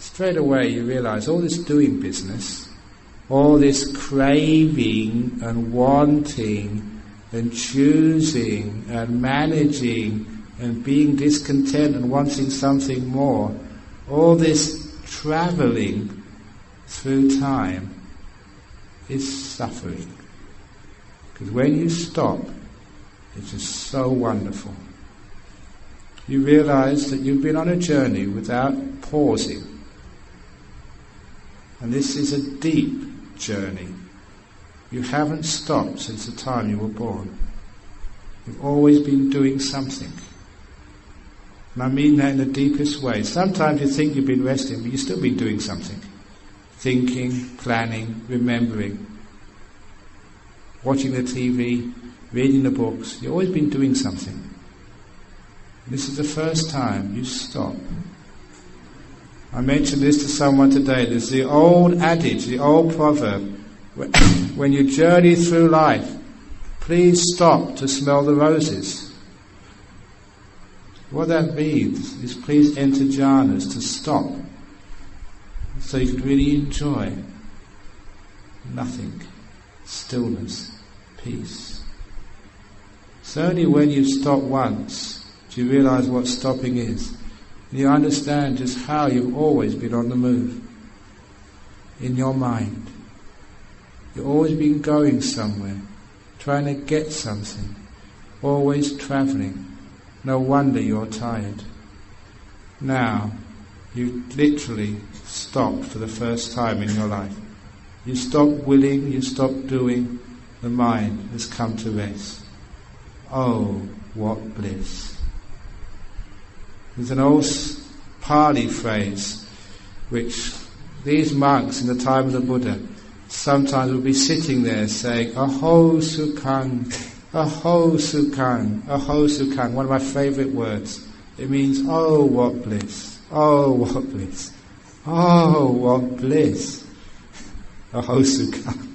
straight away you realize all this doing business, all this craving and wanting and choosing and managing and being discontent and wanting something more, all this travelling through time is suffering. Because when you stop, it's just so wonderful. You realize that you've been on a journey without pausing. And this is a deep journey. You haven't stopped since the time you were born. You've always been doing something. And I mean that in the deepest way. Sometimes you think you've been resting, but you've still been doing something. Thinking, planning, remembering, watching the TV, reading the books. You've always been doing something. This is the first time you stop. I mentioned this to someone today. There's the old adage, the old proverb, when you journey through life, please stop to smell the roses. What that means is please enter jhanas, to stop, so you can really enjoy nothing, stillness, peace. It's only when you stop once do you realize what stopping is. And you understand just how you've always been on the move. In your mind. You've always been going somewhere, trying to get something, always travelling. No wonder you're tired. Now, you literally stopped for the first time in your life. You stop willing, you stop doing, the mind has come to rest. Oh, what bliss. There's an old Pali phrase which these monks in the time of the Buddha sometimes would be sitting there saying, Aho Sukhang, Aho Sukhang, Aho Sukhang, one of my favourite words. It means, oh what bliss, oh what bliss, oh what bliss, Aho Sukhang.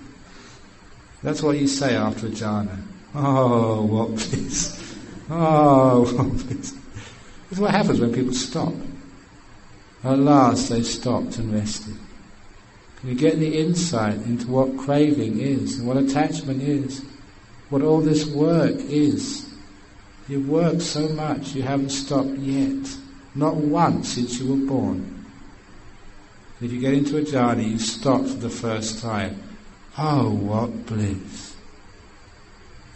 That's what you say after a jhana. Oh what bliss, oh what bliss. This is what happens when people stop. At last they stopped and rested. You get the insight into what craving is, and what attachment is, what all this work is. You've worked so much, you haven't stopped yet. Not once since you were born. If you get into a jhana, you stop for the first time. Oh, what bliss.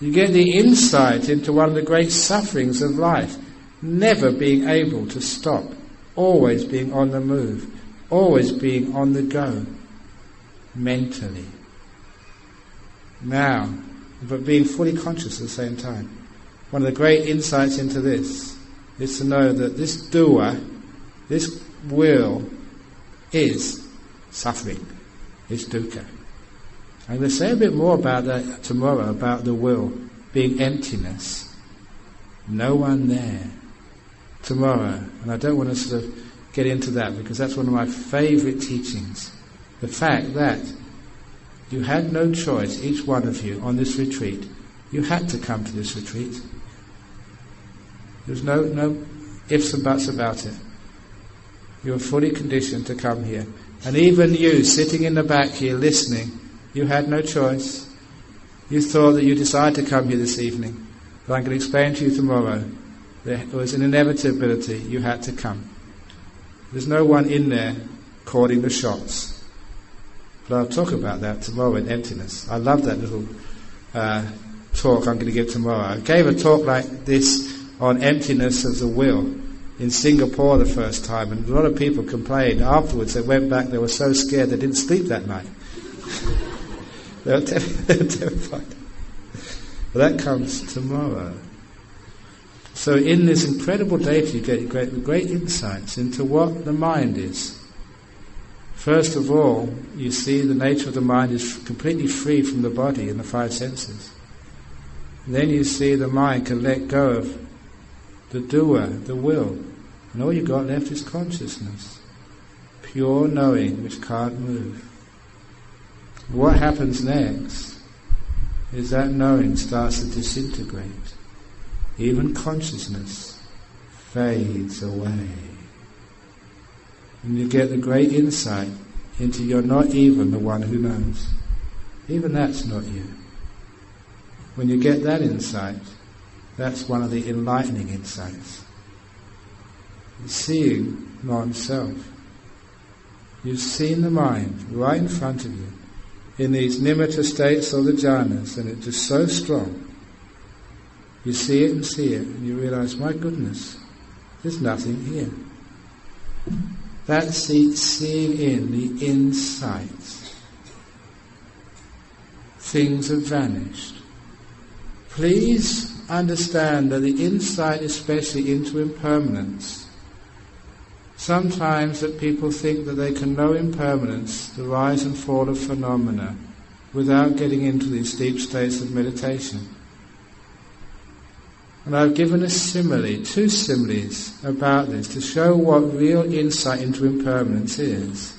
You get the insight into one of the great sufferings of life. Never being able to stop, always being on the move, always being on the go, mentally. Now, but being fully conscious at the same time. One of the great insights into this is to know that this doer, this will, is suffering, is dukkha. I'm going to say a bit more about that tomorrow, about the will being emptiness. No one there. Tomorrow, and I don't want to sort of get into that because that's one of my favourite teachings. The fact that you had no choice, each one of you, on this retreat. You had to come to this retreat. There's no ifs and buts about it. You were fully conditioned to come here. And even you, sitting in the back here listening, you had no choice. You thought that you decided to come here this evening. But I'm going to explain to you tomorrow. There was an inevitability, you had to come. There's no one in there calling the shots. But I'll talk about that tomorrow in emptiness. I love that little talk I'm going to give tomorrow. I gave a talk like this on emptiness of the will in Singapore the first time, and a lot of people complained afterwards. They went back, they were so scared they didn't sleep that night. They were terrified. But that comes tomorrow. So in this incredible data you get great insights into what the mind is. First of all, you see the nature of the mind is completely free from the body and the five senses. And then you see the mind can let go of the doer, the will, and all you've got left is consciousness. Pure knowing which can't move. What happens next is that knowing starts to disintegrate. Even consciousness fades away. And you get the great insight into you're not even the one who knows. Even that's not you. When you get that insight, that's one of the enlightening insights. You're seeing non-self. You've seen the mind right in front of you in these nimitta states or the jhanas, and it's just so strong. You see it, and you realize, my goodness, there's nothing here. That's the seeing in, the insight. Things have vanished. Please understand that the insight, especially into impermanence, sometimes that people think that they can know impermanence, the rise and fall of phenomena, without getting into these deep states of meditation. And I've given a simile, two similes about this, to show what real insight into impermanence is.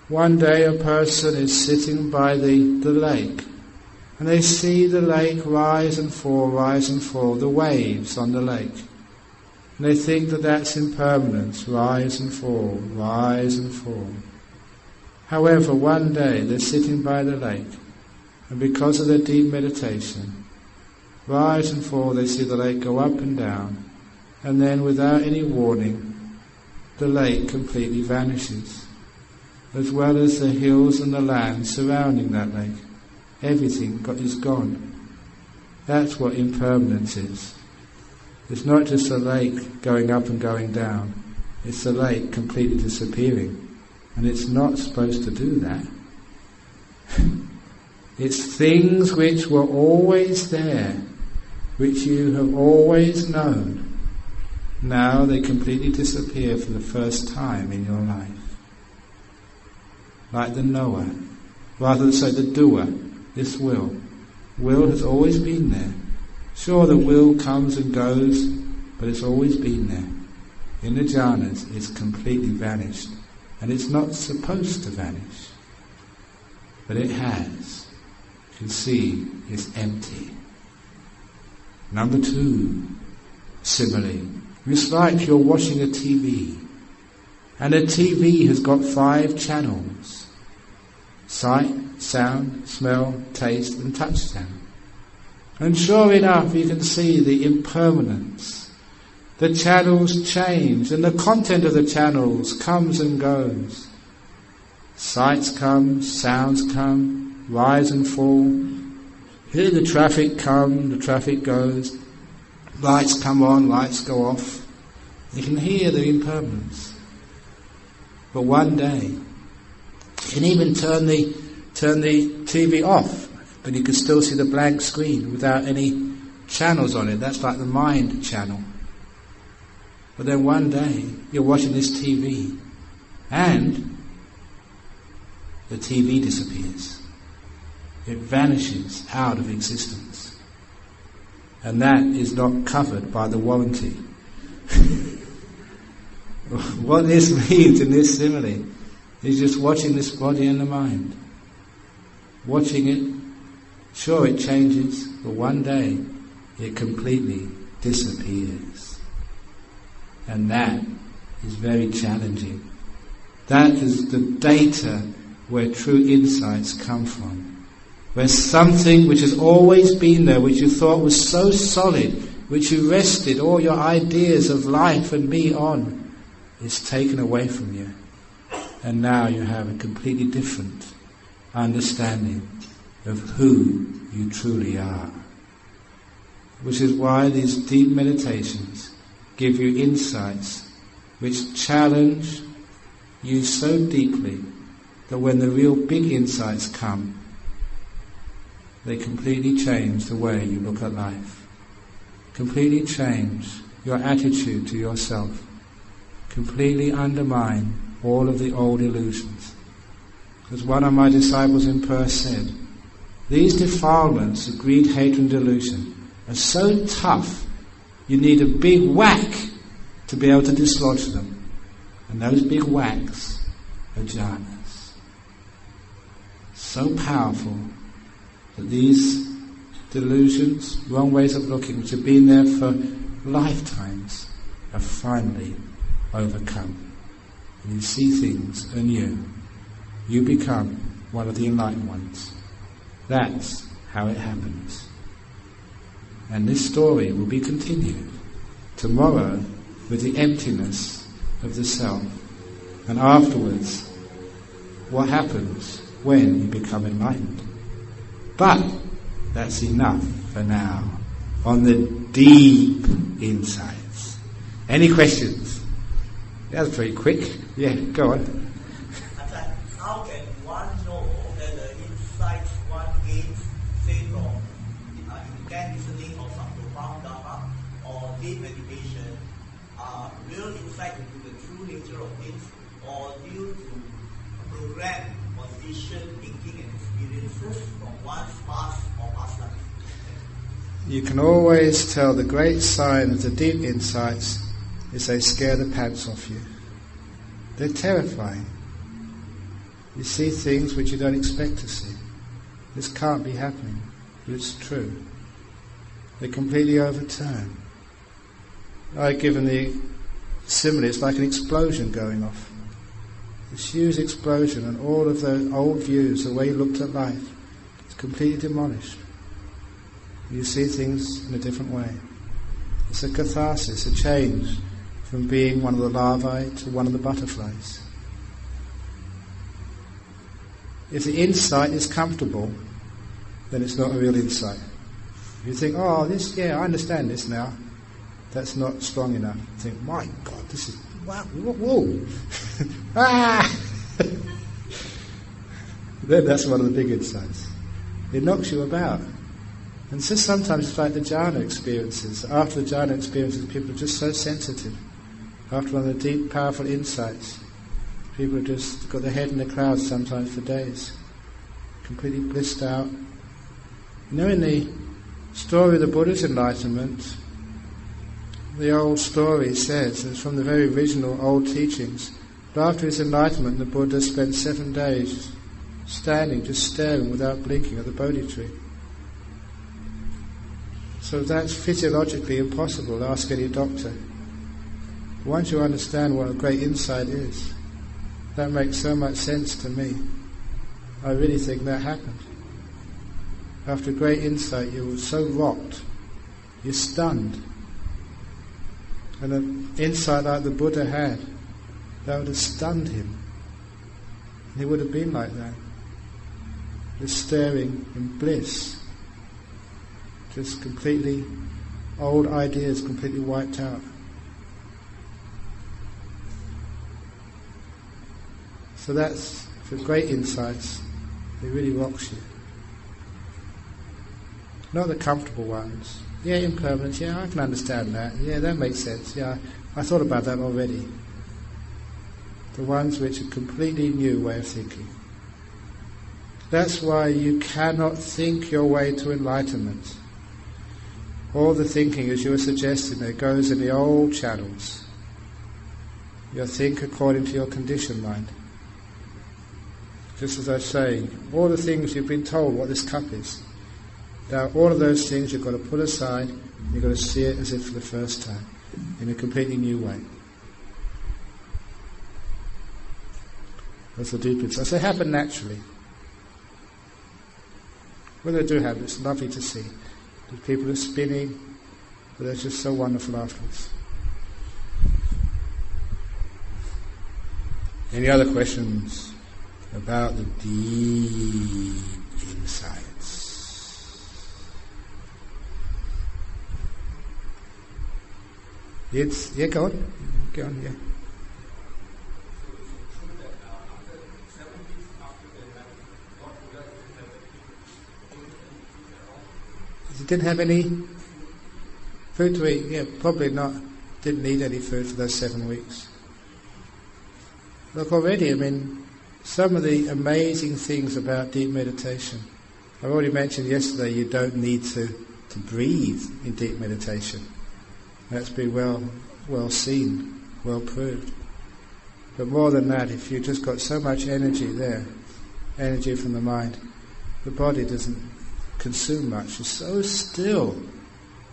One day a person is sitting by the lake, and they see the lake rise and fall, the waves on the lake. And they think that that's impermanence, rise and fall, rise and fall. However, one day they're sitting by the lake, and because of their deep meditation, rise and fall, they see the lake go up and down, and then without any warning, the lake completely vanishes, as well as the hills and the land surrounding that lake. Everything is gone. That's what impermanence is. It's not just a lake going up and going down. It's a lake completely disappearing. And it's not supposed to do that. It's things which were always there, which you have always known. Now they completely disappear for the first time in your life. Like the knower, the doer, this will. Will has always been there. Sure, the will comes and goes, but it's always been there. In the jhanas, it's completely vanished. And it's not supposed to vanish. But it has. You can see it's empty. Number 2, simile. It's like you're watching a TV. And a TV has got 5 channels. Sight, sound, smell, taste and touch sound. And sure enough, you can see the impermanence. The channels change, and the content of the channels comes and goes. Sights come, sounds come, rise and fall. Here the traffic come, the traffic goes. Lights come on, lights go off. You can hear the impermanence. But one day, you can even turn the TV off, but you can still see the blank screen without any channels on it. That's like the mind channel. But then one day, you're watching this TV, and the TV disappears. It vanishes out of existence. And that is not covered by the warranty. What this means in this simile is just watching this body and the mind. Watching it, sure it changes, but one day it completely disappears. And that is very challenging. That is the data where true insights come from. Where something which has always been there, which you thought was so solid, which you rested all your ideas of life and me on, is taken away from you. And now you have a completely different understanding of who you truly are. Which is why these deep meditations give you insights which challenge you so deeply that when the real big insights come, they completely change the way you look at life. Completely change your attitude to yourself. Completely undermine all of the old illusions. As one of my disciples in Perth said, these defilements of greed, hatred and delusion are so tough, you need a big whack to be able to dislodge them. And those big whacks are jhanas. So powerful that these delusions, wrong ways of looking, which have been there for lifetimes, are finally overcome. and you see things anew. You become one of the enlightened ones. That's how it happens. And this story will be continued tomorrow with the emptiness of the self, and afterwards what happens when you become enlightened. But that's enough for now on the deep insights. Any questions? That was pretty quick. Yeah, go on. How can one know that the insights one gains, say from intense listening of some profound Dhamma or deep meditation, are real insight into the true nature of things, or due to programmed conditioned thinking and experiences from one's past or past life? You can always tell the great sign of the deep insights is they scare the pants off you. They're terrifying. You see things which you don't expect to see. This can't be happening, but it's true. They completely overturn. I've given the simile, it's like an explosion going off. This huge explosion, and all of the old views, the way you looked at life, it's completely demolished. You see things in a different way. It's a catharsis, a change from being one of the larvae to one of the butterflies. If the insight is comfortable, then it's not a real insight. If you think, I understand this now, that's not strong enough. You think, my God, this is, wow, whoa. Then that's one of the big insights. It knocks you about. And so sometimes it's like the jhana experiences. After the jhana experiences, people are just so sensitive. After one of the deep, powerful insights, people have just got their head in the clouds sometimes for days, completely blissed out. You know, in the story of the Buddha's enlightenment, the old story says, it's from the very original old teachings, but after his enlightenment, the Buddha spent 7 days standing, just staring without blinking at the Bodhi tree. So that's physiologically impossible, ask any doctor. Once you understand what a great insight is, that makes so much sense to me. I really think that happened. After a great insight, you were so rocked, you're stunned. And an insight like the Buddha had, that would have stunned him. He would have been like that, just staring in bliss, just completely, old ideas completely wiped out. So that's, for great insights, it really rocks you. Not the comfortable ones. Yeah, impermanence, yeah, I can understand that. Yeah, that makes sense. Yeah, I thought about that already. The ones which are a completely new way of thinking. That's why you cannot think your way to enlightenment. All the thinking, as you were suggesting, there goes in the old channels. You think according to your conditioned mind. Just as I say, all the things you've been told what this cup is. Now, all of those things you've got to put aside, you've got to see it as if for the first time, in a completely new way. That's the deep insight. So they happen naturally. Well, they do happen. It's lovely to see. The people are spinning, but they're just so wonderful afterwards. Any other questions about the deep insights? Yeah, go on. Go on, yeah. He didn't have any food to eat. Yeah, probably not. Didn't need any food for those 7 weeks. Look, already, I mean, some of the amazing things about deep meditation. I already mentioned yesterday you don't need to breathe in deep meditation. That's been well seen, well proved. But more than that, if you've just got so much energy there, energy from the mind, the body doesn't consume much. It's so still.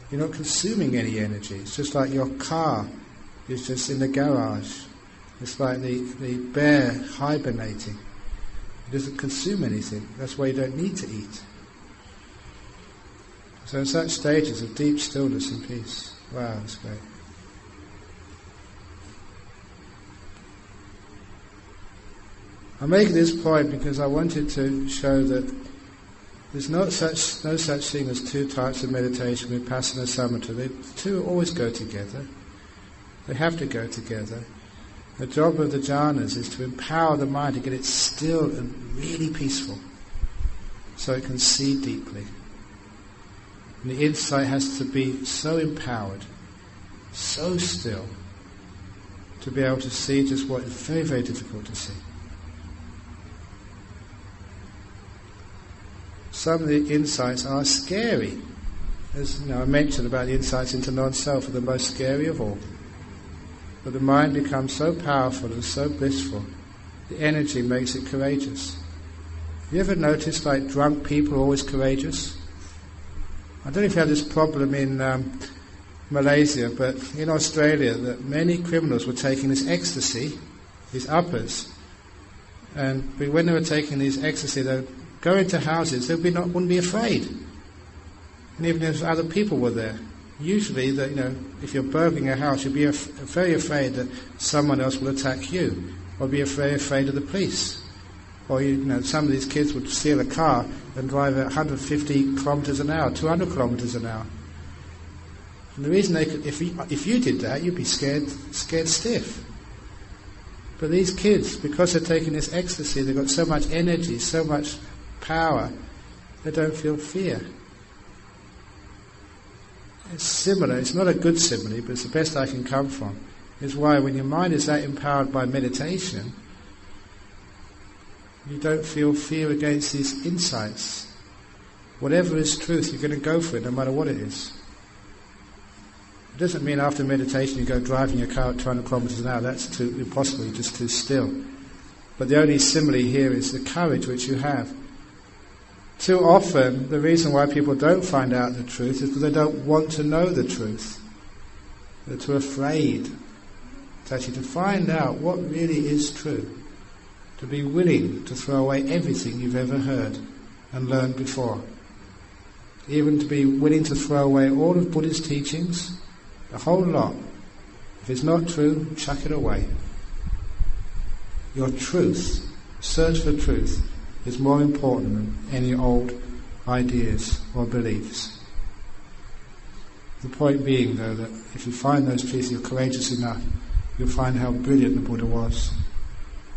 You're not consuming any energy. It's just like your car is just in the garage. It's like the bear hibernating. It doesn't consume anything. That's why you don't need to eat. So in such stages of deep stillness and peace. Wow, that's great. I make this point because I wanted to show that there's no such thing as two types of meditation, vipassana, samatha. The two always go together. They have to go together. The job of the jhanas is to empower the mind to get it still and really peaceful, so it can see deeply. And the insight has to be so empowered, so still, to be able to see just what is very, very difficult to see. Some of the insights are scary. As I mentioned about the insights into non-self are the most scary of all. But the mind becomes so powerful and so blissful, the energy makes it courageous. You ever noticed like drunk people are always courageous? I don't know if you have this problem in Malaysia, but in Australia, that many criminals were taking this ecstasy, these uppers, and when they were taking these ecstasy, they would go into houses, they wouldn't be afraid. And even if other people were there, usually, if you're burgling a house, you'd be very afraid that someone else will attack you, or be very afraid of the police. Or some of these kids would steal a car and drive at 150 kilometres an hour, 200 kilometres an hour. And the reason they could, if you did that, you'd be scared stiff. But these kids, because they're taking this ecstasy, they've got so much energy, so much power, they don't feel fear. It's similar, it's not a good simile, but it's the best I can come from. It's why when your mind is that empowered by meditation, you don't feel fear against these insights. Whatever is truth, you're going to go for it no matter what it is. It doesn't mean after meditation you go driving your car at 200 kilometres an hour. That's too impossible, you're just too still. But the only simile here is the courage which you have. Too often, the reason why people don't find out the truth is because they don't want to know the truth. They're too afraid to find out what really is true. To be willing to throw away everything you've ever heard and learned before. Even to be willing to throw away all of Buddha's teachings, the whole lot. If it's not true, chuck it away. Your truth, search for truth, is more important than any old ideas or beliefs. The point being, though, that if you find those truths, you're courageous enough, you'll find how brilliant the Buddha was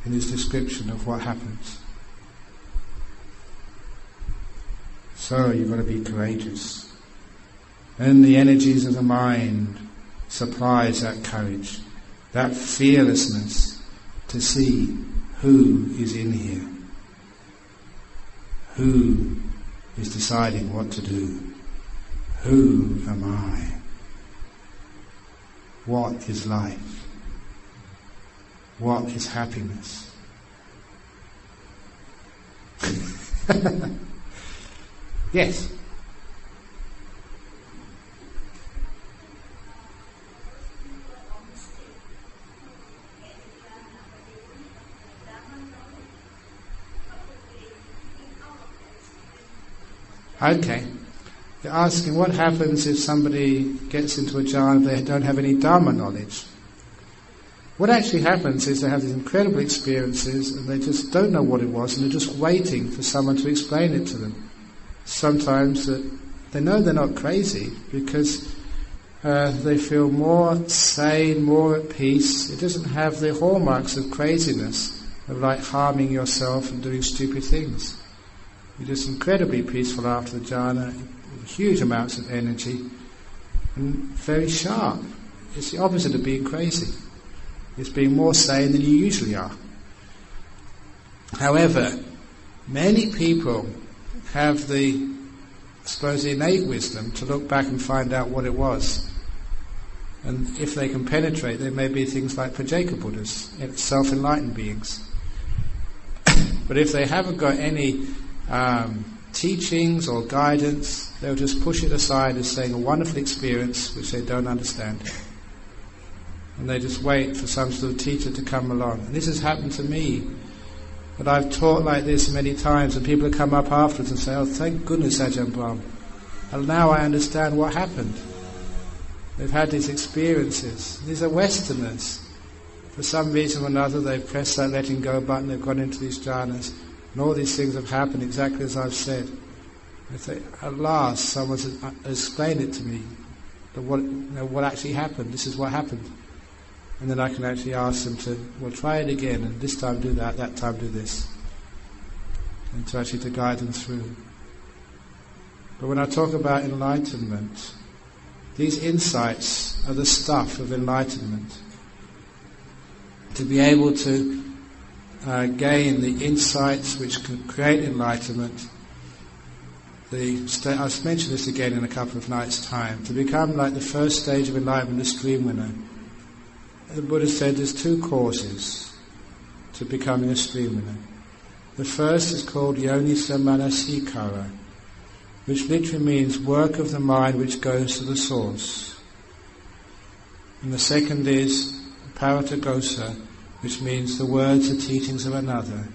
in his description of what happens. So you've got to be courageous. And the energies of the mind supplies that courage, that fearlessness to see who is in here. Who is deciding what to do? Who am I? What is life? What is happiness? Yes. Okay. You're asking what happens if somebody gets into a jhana and they don't have any Dhamma knowledge. What actually happens is they have these incredible experiences and they just don't know what it was and they're just waiting for someone to explain it to them. Sometimes they know they're not crazy because they feel more sane, more at peace. It doesn't have the hallmarks of craziness, of like harming yourself and doing stupid things. You're just incredibly peaceful after the jhana, huge amounts of energy, and very sharp. It's the opposite of being crazy. It's being more sane than you usually are. However, many people have the innate wisdom to look back and find out what it was. And if they can penetrate, there may be things like Pajeka Buddhas, self-enlightened beings. But if they haven't got any teachings or guidance, they'll just push it aside as saying a wonderful experience which they don't understand. and they just wait for some sort of teacher to come along. And this has happened to me. But I've taught like this many times, and people have come up afterwards and say, "Oh, thank goodness, Ajahn Brahm. And now I understand what happened." They've had these experiences. These are Westerners. For some reason or another, they've pressed that letting go button, they've gone into these jhanas, and all these things have happened exactly as I've said. They say, at last, someone's explained it to me, that what actually happened, this is what happened. And then I can actually ask them to, well, try it again, and this time do that time do this. And to actually to guide them through. But when I talk about enlightenment, these insights are the stuff of enlightenment. To be able to gain the insights which can create enlightenment, I've mentioned this again in a couple of nights' time, to become like the first stage of enlightenment, the stream winner. The Buddha said there's two causes to becoming a stream winner. The first is called yonisa manasikara, which literally means work of the mind which goes to the source. And the second is paratagosa, which means the words or teachings of another.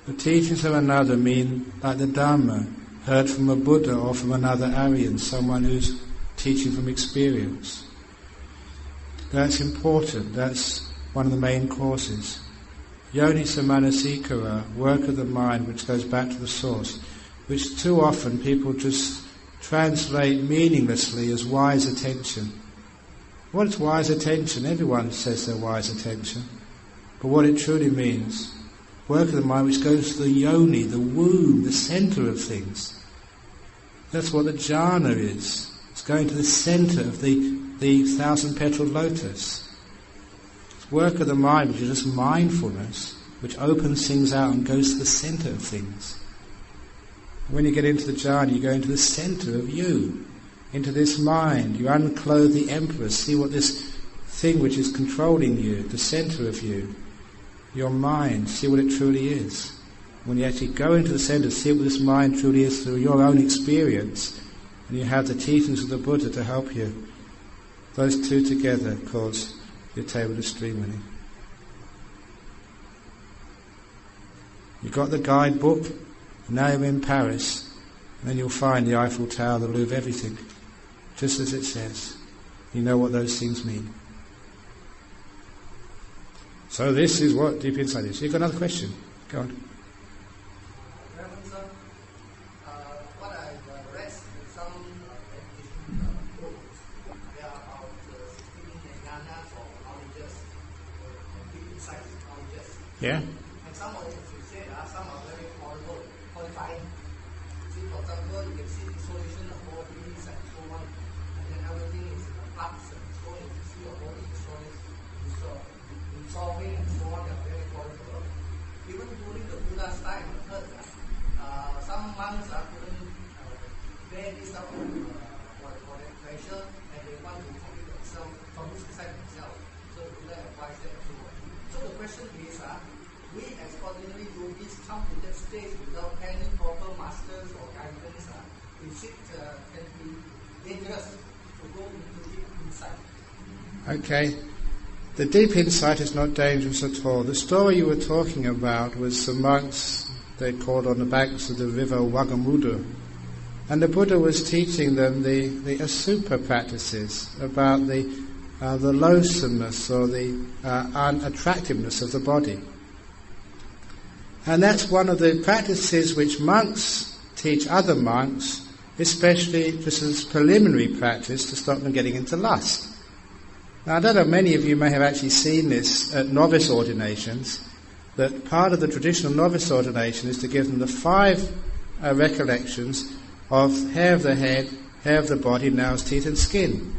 The teachings of another mean like the Dhamma, heard from a Buddha or from another Aryan, someone who's teaching from experience. That's important, that's one of the main causes. Yonisa manasikara, work of the mind which goes back to the source, which too often people just translate meaninglessly as wise attention. What is wise attention? Everyone says they're wise attention. But what it truly means, work of the mind which goes to the yoni, the womb, the centre of things. That's what the jhana is. It's going to the centre of the thousand-petaled lotus. It's work of the mind which is just mindfulness, which opens things out and goes to the centre of things. When you get into the jhana, you go into the centre of you, into this mind. You unclothe the emperor, see what this thing which is controlling you, the centre of you, your mind, see what it truly is. When you actually go into the centre, see what this mind truly is through your own experience, and you have the teachings of the Buddha to help you. Those two together cause your table to stream winning. You've got the guidebook, now you're in Paris, and then you'll find the Eiffel Tower, the Louvre, everything, just as it says. You know what those things mean. So this is what deep insight is. You've got another question? Go on. Reverend sir, what I read in some meditation books, they are about 16 jhanas or knowledges, deep insight knowledges. Yeah? And some of them, as you said, some are very horrible, horrifying. See, for example, you can see dissolution of bodies and so on, and then everything is parts and so on. You see your body destroyed, dissolving and so on, they are very horrible. Even during the Buddha's time, I heard that some monks couldn't bear this up for their pleasure, and they want to commit themselves, commit suicide themselves. So the Buddha advised them to. So the question is, we as ordinary yogis come to that stage without any proper masters or guidance. Is it can be dangerous to go into deep insight? Okay. The deep insight is not dangerous at all. The story you were talking about was some monks they called on the banks of the river Wagamudu. And the Buddha was teaching them the asupa practices about the loathsomeness or the unattractiveness of the body. And that's one of the practices which monks teach other monks, especially just as preliminary practice to stop them getting into lust. Now I don't know, many of you may have actually seen this at novice ordinations, that part of the traditional novice ordination is to give them the 5 recollections of hair of the head, hair of the body, nails, teeth and skin.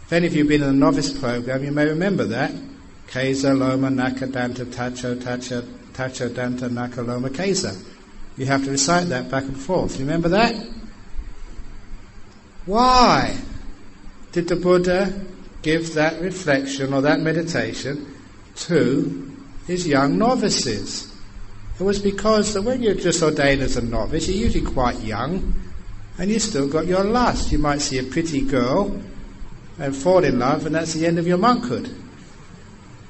If any of you have been in a novice program, you may remember that. Kesa, loma, naka, danta, tacho, danta, naka, loma, kesa. You have to recite that back and forth. Remember that? Why did the Buddha give that reflection or that meditation to his young novices? It was because that when you're just ordained as a novice, you're usually quite young, and you've still got your lust. You might see a pretty girl, and fall in love, and that's the end of your monkhood.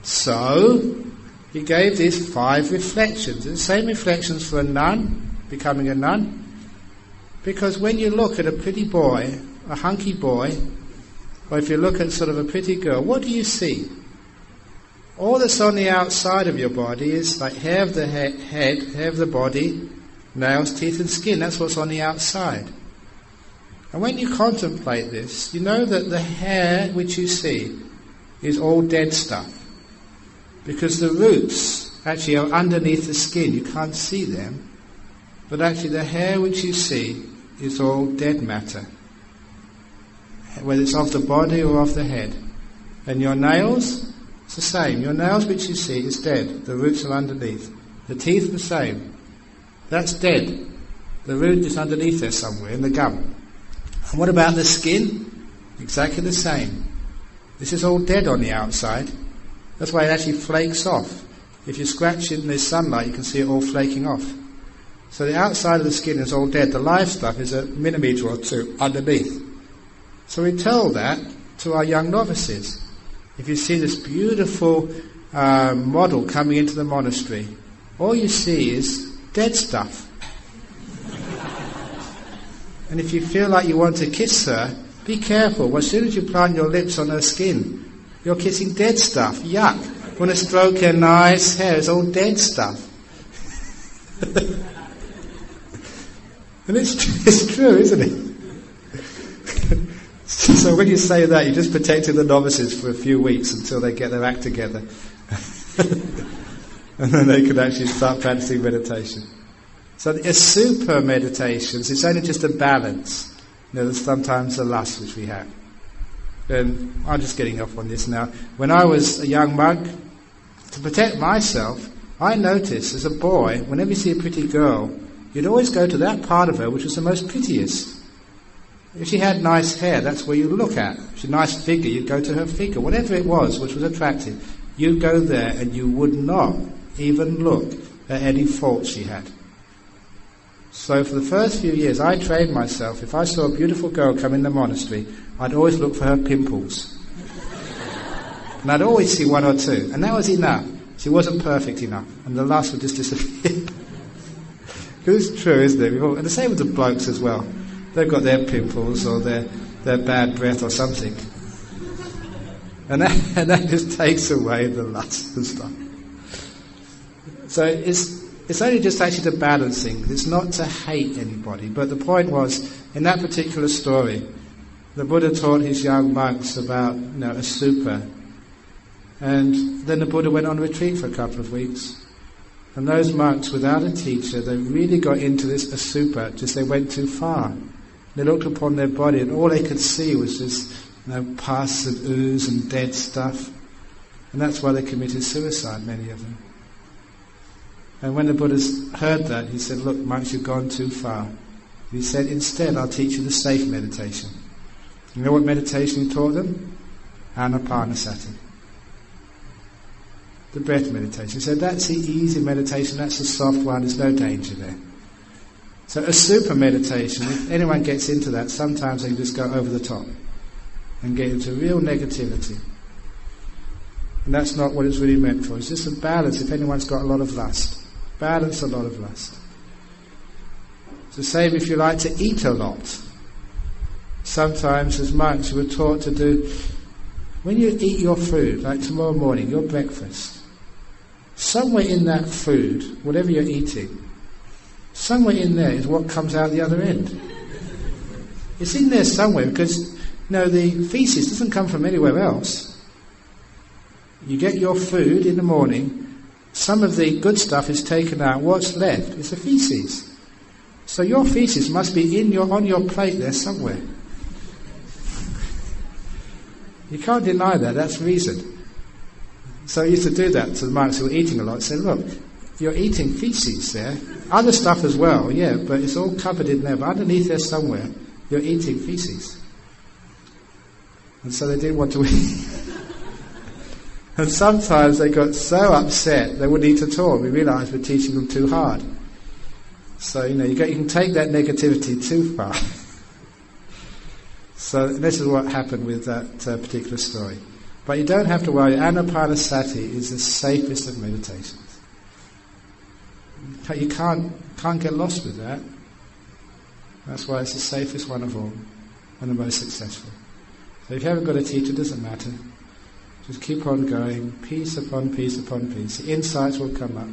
So, he gave these 5 reflections. The same reflections for a nun, becoming a nun. Because when you look at a pretty boy, a hunky boy, or if you look at sort of a pretty girl, what do you see? All that's on the outside of your body is like hair of the head, hair of the body, nails, teeth and skin. That's what's on the outside. And when you contemplate this, you know that the hair which you see is all dead stuff. Because the roots actually are underneath the skin. You can't see them. But actually the hair which you see is all dead matter. Whether it's of the body or of the head. And your nails, it's the same. Your nails which you see is dead. The roots are underneath. The teeth the same. That's dead. The root is underneath there somewhere in the gum. And what about the skin? Exactly the same. This is all dead on the outside. That's why it actually flakes off. If you scratch it in the sunlight, you can see it all flaking off. So the outside of the skin is all dead. The live stuff is a millimetre or 2 underneath. So we tell that to our young novices. If you see this beautiful model coming into the monastery, all you see is dead stuff. And if you feel like you want to kiss her, be careful. Well, as soon as you plant your lips on her skin, you're kissing dead stuff. Yuck. You want to stroke her nice hair, it's all dead stuff. And it's true, isn't it? So when you say that, you're just protecting the novices for a few weeks until they get their act together. And then they can actually start practicing meditation. So the super meditations, it's only just a balance. There's sometimes a lust which we have. And I'm just getting off on this now. When I was a young monk, to protect myself, I noticed as a boy, whenever you see a pretty girl, you'd always go to that part of her which was the most prettiest. If she had nice hair, that's where you'd look at. If she had a nice figure, you'd go to her figure. Whatever it was which was attractive, you'd go there and you would not even look at any faults she had. So for the first few years, I trained myself. If I saw a beautiful girl come in the monastery, I'd always look for her pimples. And I'd always see 1 or 2. And that was enough. She wasn't perfect enough. And the lust would just disappear. It's true, isn't it? And the same with the blokes as well. They've got their pimples or their bad breath or something. And that just takes away the lust and stuff. So it's only just actually the balancing. It's not to hate anybody. But the point was, in that particular story, the Buddha taught his young monks about a super. And then the Buddha went on retreat for a couple of weeks. And those monks, without a teacher, they really got into this asupa, just they went too far. They looked upon their body and all they could see was this pus and ooze and dead stuff. And that's why they committed suicide, many of them. And when the Buddha heard that, he said, look, monks, you've gone too far. He said, instead, I'll teach you the safe meditation. You know what meditation he taught them? Anapanasati. The breath meditation. He said, that's the easy meditation, that's the soft one, there's no danger there. So a super meditation, if anyone gets into that, sometimes they can just go over the top and get into real negativity. And that's not what it's really meant for. It's just a balance if anyone's got a lot of lust. Balance a lot of lust. It's the same if you like to eat a lot. Sometimes as monks we were taught to do, when you eat your food, like tomorrow morning, your breakfast, somewhere in that food, whatever you're eating, somewhere in there is what comes out the other end. It's in there somewhere because the feces doesn't come from anywhere else. You get your food in the morning, some of the good stuff is taken out, what's left is the feces. So your feces must be on your plate there somewhere. You can't deny that, that's reason. So I used to do that to the monks who were eating a lot. Say, look, you're eating feces there. Other stuff as well, yeah, but it's all covered in there. But underneath there somewhere, you're eating feces. And so they didn't want to eat. And sometimes they got so upset they wouldn't eat at all. We realised we're teaching them too hard. So, you can take that negativity too far. So this is what happened with that particular story. But you don't have to worry. Anapanasati is the safest of meditations. You can't get lost with that. That's why it's the safest one of all and the most successful. So if you haven't got a teacher, it doesn't matter. Just keep on going, piece upon piece upon piece. The insights will come up.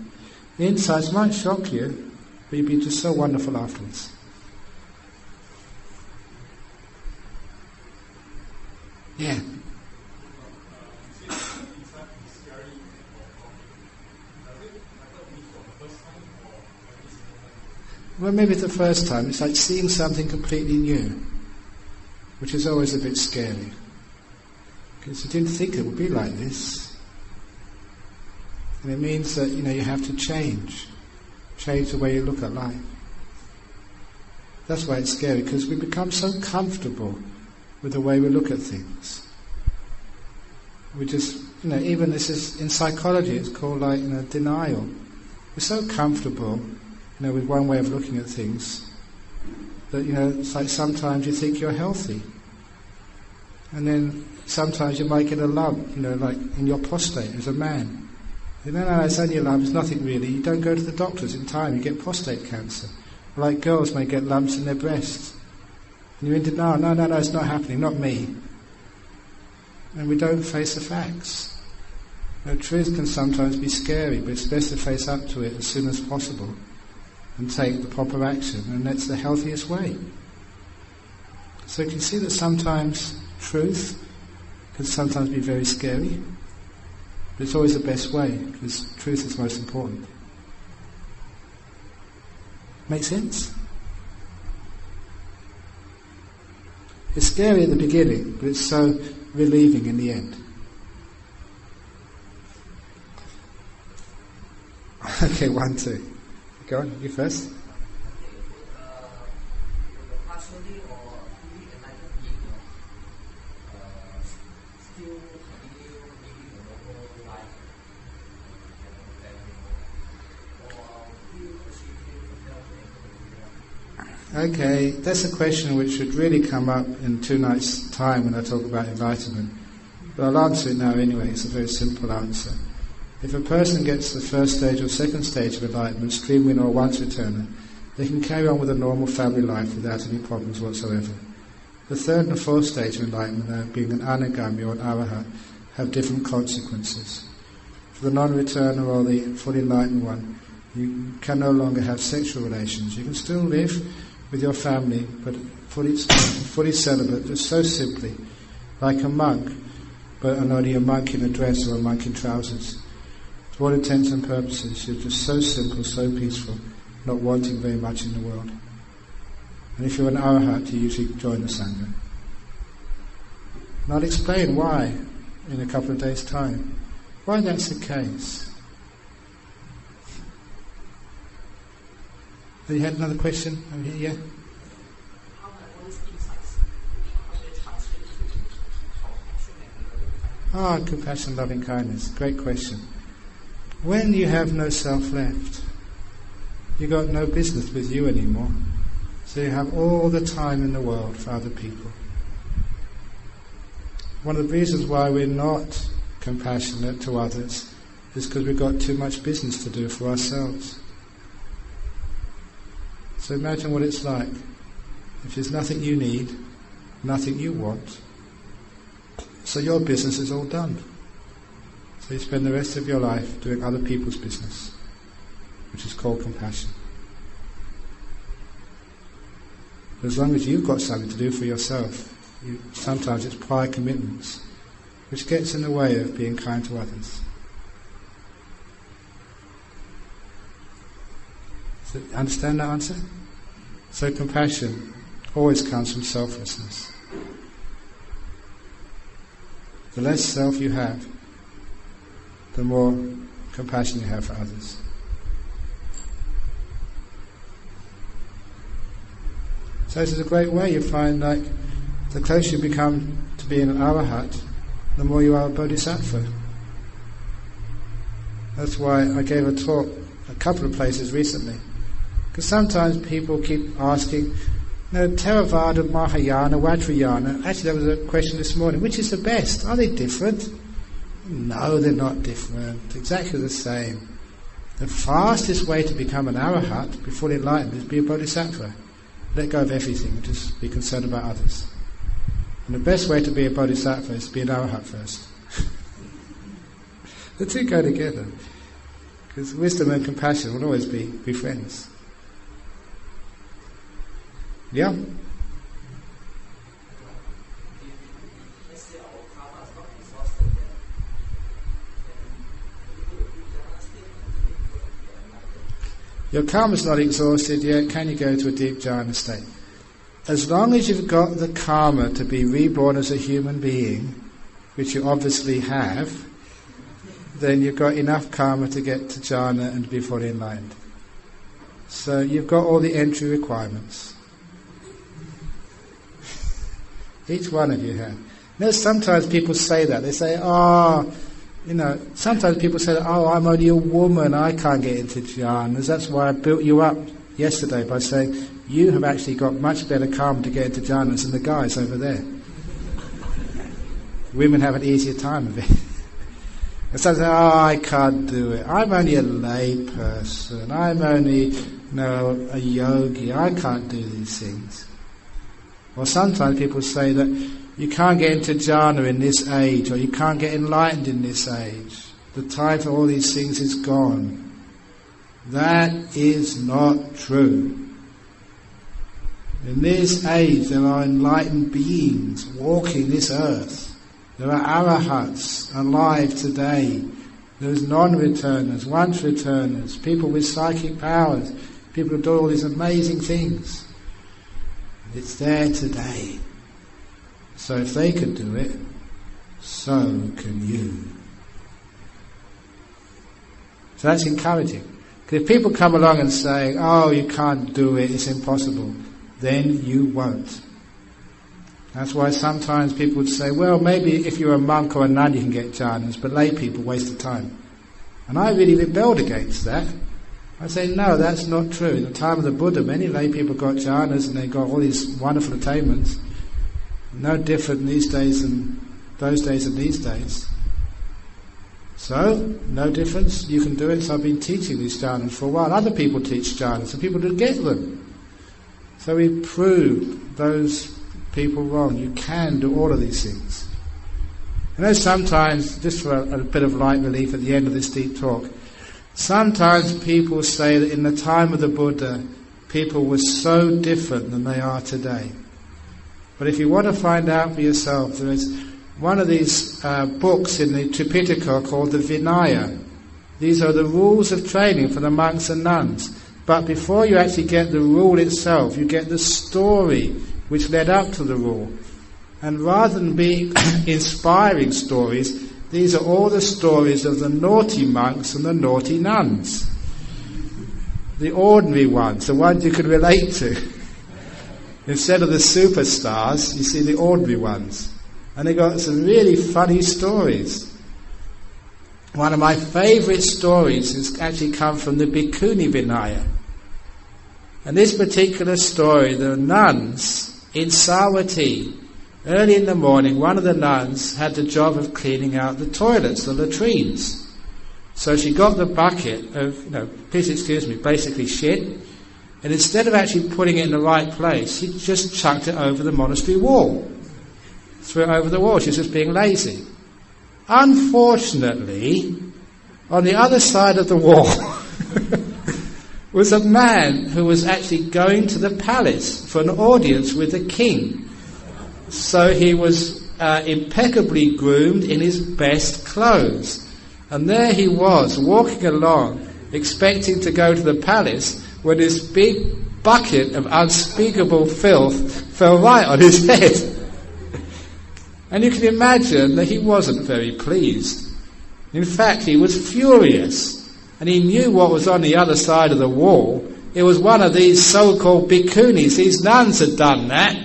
The insights might shock you, but you'll be just so wonderful afterwards. Yeah. Well, maybe it's the first time. It's like seeing something completely new, which is always a bit scary. Because you didn't think it would be like this. And it means that, you have to change the way you look at life. That's why it's scary, because we become so comfortable with the way we look at things. We just, even this is, in psychology, it's called denial. We're so comfortable, with one way of looking at things, that, it's like sometimes you think you're healthy. And then sometimes you might get a lump, like in your prostate as a man. No, it's only a lump, it's nothing really. You don't go to the doctors in time, you get prostate cancer. Like girls may get lumps in their breasts. And you're in denial, no, it's not happening, not me. And we don't face the facts. Truth can sometimes be scary, but it's best to face up to it as soon as possible and take the proper action, and that's the healthiest way. So you can see that sometimes truth can sometimes be very scary, but it's always the best way, because truth is most important. Make sense? It's scary at the beginning, but it's so relieving in the end. Okay, 1, 2. Go on, you first. Partially or fully enlightened being still continue living a normal life, or will achieve. Okay, that's a question which should really come up in 2 nights' time when I talk about enlightenment. But I'll answer it now anyway. It's a very simple answer. If a person gets the first stage or second stage of enlightenment, stream winner or once returner, they can carry on with a normal family life without any problems whatsoever. The third and fourth stage of enlightenment, being an anagami or an arahat, have different consequences. For the non-returner or the fully enlightened one, you can no longer have sexual relations. You can still live with your family, but fully celibate, just so simply, like a monk, but only a monk in a dress or a monk in trousers. To all intents and purposes, you're just so simple, so peaceful, not wanting very much in the world. And if you're an arahat, you usually join the sangha. And I'll explain why in a couple of days' time, why that's the case. Have you had another question over here? Yeah? How can all these insights, how they translate to compassion and Compassion, loving kindness. Great question. When you have no self left, you got no business with you anymore. So you have all the time in the world for other people. One of the reasons why we're not compassionate to others is because we've got too much business to do for ourselves. So imagine what it's like if there's nothing you need, nothing you want, so your business is all done. So you spend the rest of your life doing other people's business, which is called compassion. But as long as you've got something to do for yourself, sometimes it's prior commitments, which gets in the way of being kind to others. So, understand that answer? So compassion always comes from selflessness. The less self you have, the more compassion you have for others. So this is a great way. You find like the closer you become to being an arahat, the more you are a bodhisattva. That's why I gave a talk a couple of places recently. Because sometimes people keep asking, No, Theravada, Mahayana, Vajrayana. Actually, there was a question this morning. Which is the best? Are they different? No, they're not different. Exactly the same. The fastest way to become an arahat, before enlightenment, is be a bodhisattva. Let go of everything and just be concerned about others. And the best way to be a bodhisattva is to be an arahat first. The two go together. Because wisdom and compassion will always be friends. Yeah? Let's say our karma is not exhausted yet. Your karma's not exhausted yet, can you go to a deep jhana state? As long as you've got the karma to be reborn as a human being, which you obviously have, then you've got enough karma to get to jhana and be fully enlightened. So you've got all the entry requirements. Each one of you have. You know, sometimes people say that. They say, sometimes people say, I'm only a woman, I can't get into jhanas. That's why I built you up yesterday by saying, you have actually got much better karma to get into jhanas than the guys over there. Women have an easier time of it. And some say, I can't do it. I'm only a lay person. I'm only, a yogi. I can't do these things. Or sometimes people say that you can't get into jhana in this age, or you can't get enlightened in this age. The time for all these things is gone. That is not true. In this age there are enlightened beings walking this earth. There are arahats alive today. There's non-returners, once-returners, people with psychic powers, people who do all these amazing things. It's there today. So if they could do it, so can you. So that's encouraging. Because if people come along and say, you can't do it, it's impossible, then you won't. That's why sometimes people would say, well, maybe if you're a monk or a nun you can get jhanas, but lay people waste of time. And I really rebelled against that. I say, no, that's not true. In the time of the Buddha, many lay people got jhanas and they got all these wonderful attainments. No different these days than those days and these days. So, no difference, you can do it. So I've been teaching these jhanas for a while. Other people teach jhanas and people do get them. So we prove those people wrong. You can do all of these things. I know sometimes, just for a bit of light relief at the end of this deep talk, sometimes people say that in the time of the Buddha, people were so different than they are today. But if you want to find out for yourself, there is one of these books in the Tripitaka called the Vinaya. These are the rules of training for the monks and nuns. But before you actually get the rule itself, you get the story which led up to the rule. And rather than being inspiring stories, these are all the stories of the naughty monks and the naughty nuns. The ordinary ones, the ones you can relate to. Instead of the superstars, you see the ordinary ones. And they got some really funny stories. One of my favourite stories has actually come from the Bhikkhuni Vinaya. And this particular story, the nuns in Savatthi, early in the morning, one of the nuns had the job of cleaning out the toilets, the latrines. So she got the bucket of, basically shit, and instead of actually putting it in the right place, she just chucked it over the monastery wall. Threw it over the wall. She was just being lazy. Unfortunately, on the other side of the wall was a man who was actually going to the palace for an audience with the king. So he was impeccably groomed in his best clothes. And there he was, walking along, expecting to go to the palace, when this big bucket of unspeakable filth fell right on his head. And you can imagine that he wasn't very pleased. In fact, he was furious. And he knew what was on the other side of the wall. It was one of these so-called bhikkhunis. These nuns had done that.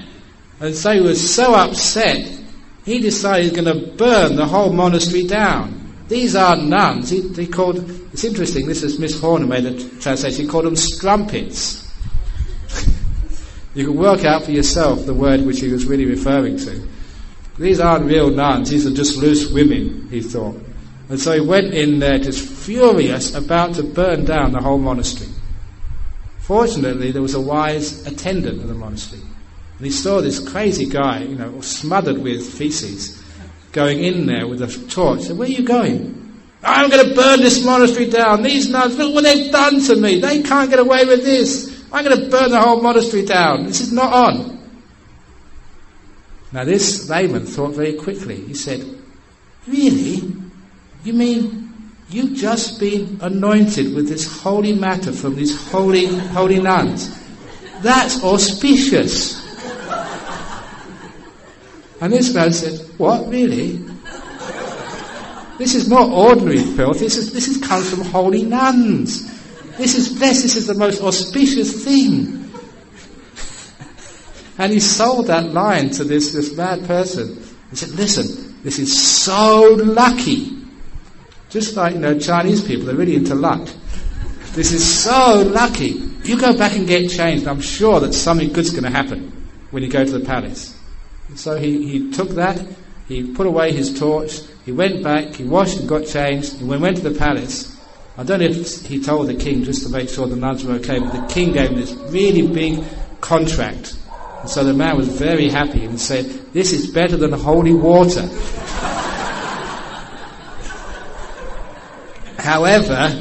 And so he was so upset, he decided he was going to burn the whole monastery down. These are nuns. He called, it's interesting, this is Miss Horner made a translation, he called them strumpets. You can work out for yourself the word which he was really referring to. These aren't real nuns, these are just loose women, he thought. And so he went in there just furious, about to burn down the whole monastery. Fortunately, there was a wise attendant of the monastery. And he saw this crazy guy, smothered with feces, going in there with a torch. He said, "Where are you going?" "I'm going to burn this monastery down. These nuns, look what they've done to me. They can't get away with this. I'm going to burn the whole monastery down. This is not on." Now this layman thought very quickly. He said, "Really? You mean you've just been anointed with this holy matter from these holy nuns? That's auspicious." And this man said, "What, really? This is not ordinary filth. This comes from holy nuns. This is blessed. This is the most auspicious thing." And he sold that line to this mad person. He said, "Listen, this is so lucky." Just like, Chinese people, they're really into luck. "This is so lucky. You go back and get changed. I'm sure that something good's going to happen when you go to the palace." And so he took that, he put away his torch, he went back, he washed and got changed, and when he went to the palace, I don't know if he told the king just to make sure the nuns were okay, but the king gave him this really big contract. And so the man was very happy and said, "This is better than holy water." However,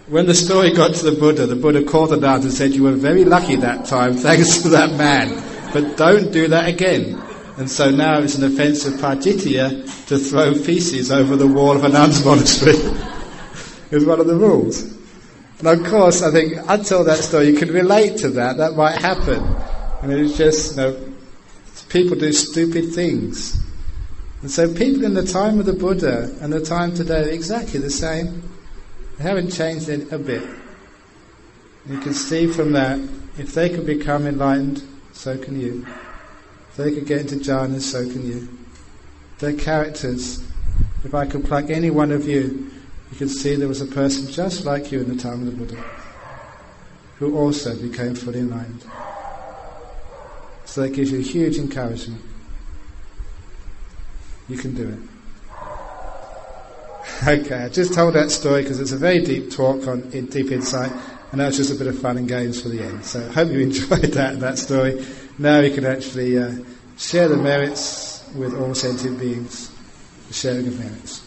when the story got to the Buddha called the nuns and said, "You were very lucky that time, thanks to that man, but don't do that again." And so now it's an offence of parjitya to throw feces over the wall of a nun's monastery. It's one of the rules. And of course, I think until that story, you can relate to that. That might happen. And it's just, people do stupid things. And so people in the time of the Buddha and the time today are exactly the same. They haven't changed it a bit. You can see from that, if they could become enlightened, so can you. If they could get into jhanas, so can you. Their characters, if I could pluck any one of you, you could see there was a person just like you in the time of the Buddha, who also became fully enlightened. So that gives you huge encouragement. You can do it. Okay, I just told that story because it's a very deep talk on deep insight, and that was just a bit of fun and games for the end. So I hope you enjoyed that story. Now you can actually share the merits with all sentient beings, the sharing of merits.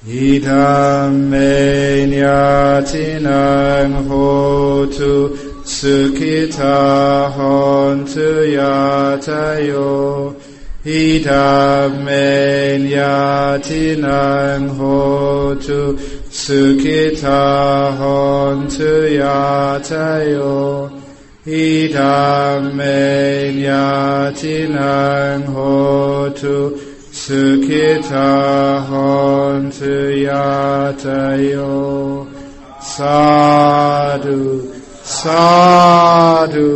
Idam me nyatinam hotu sukhita hontu yatayo. Idam me nyatinam hotu sukhita hontu yatayo. Idam me nyatinam hotu sukhita hontu yatayo. Sadhu, sadhu,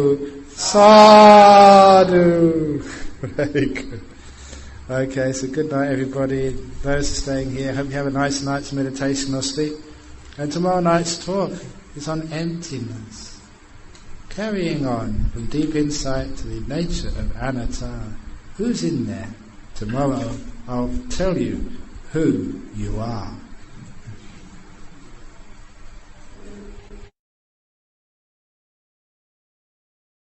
sadhu. Very good. Okay, so good night everybody. Those who are staying here, hope you have a nice night's meditation or sleep. And tomorrow night's talk is on emptiness. Carrying on from deep insight to the nature of anatta. Who's in there? Tomorrow I'll tell you who you are.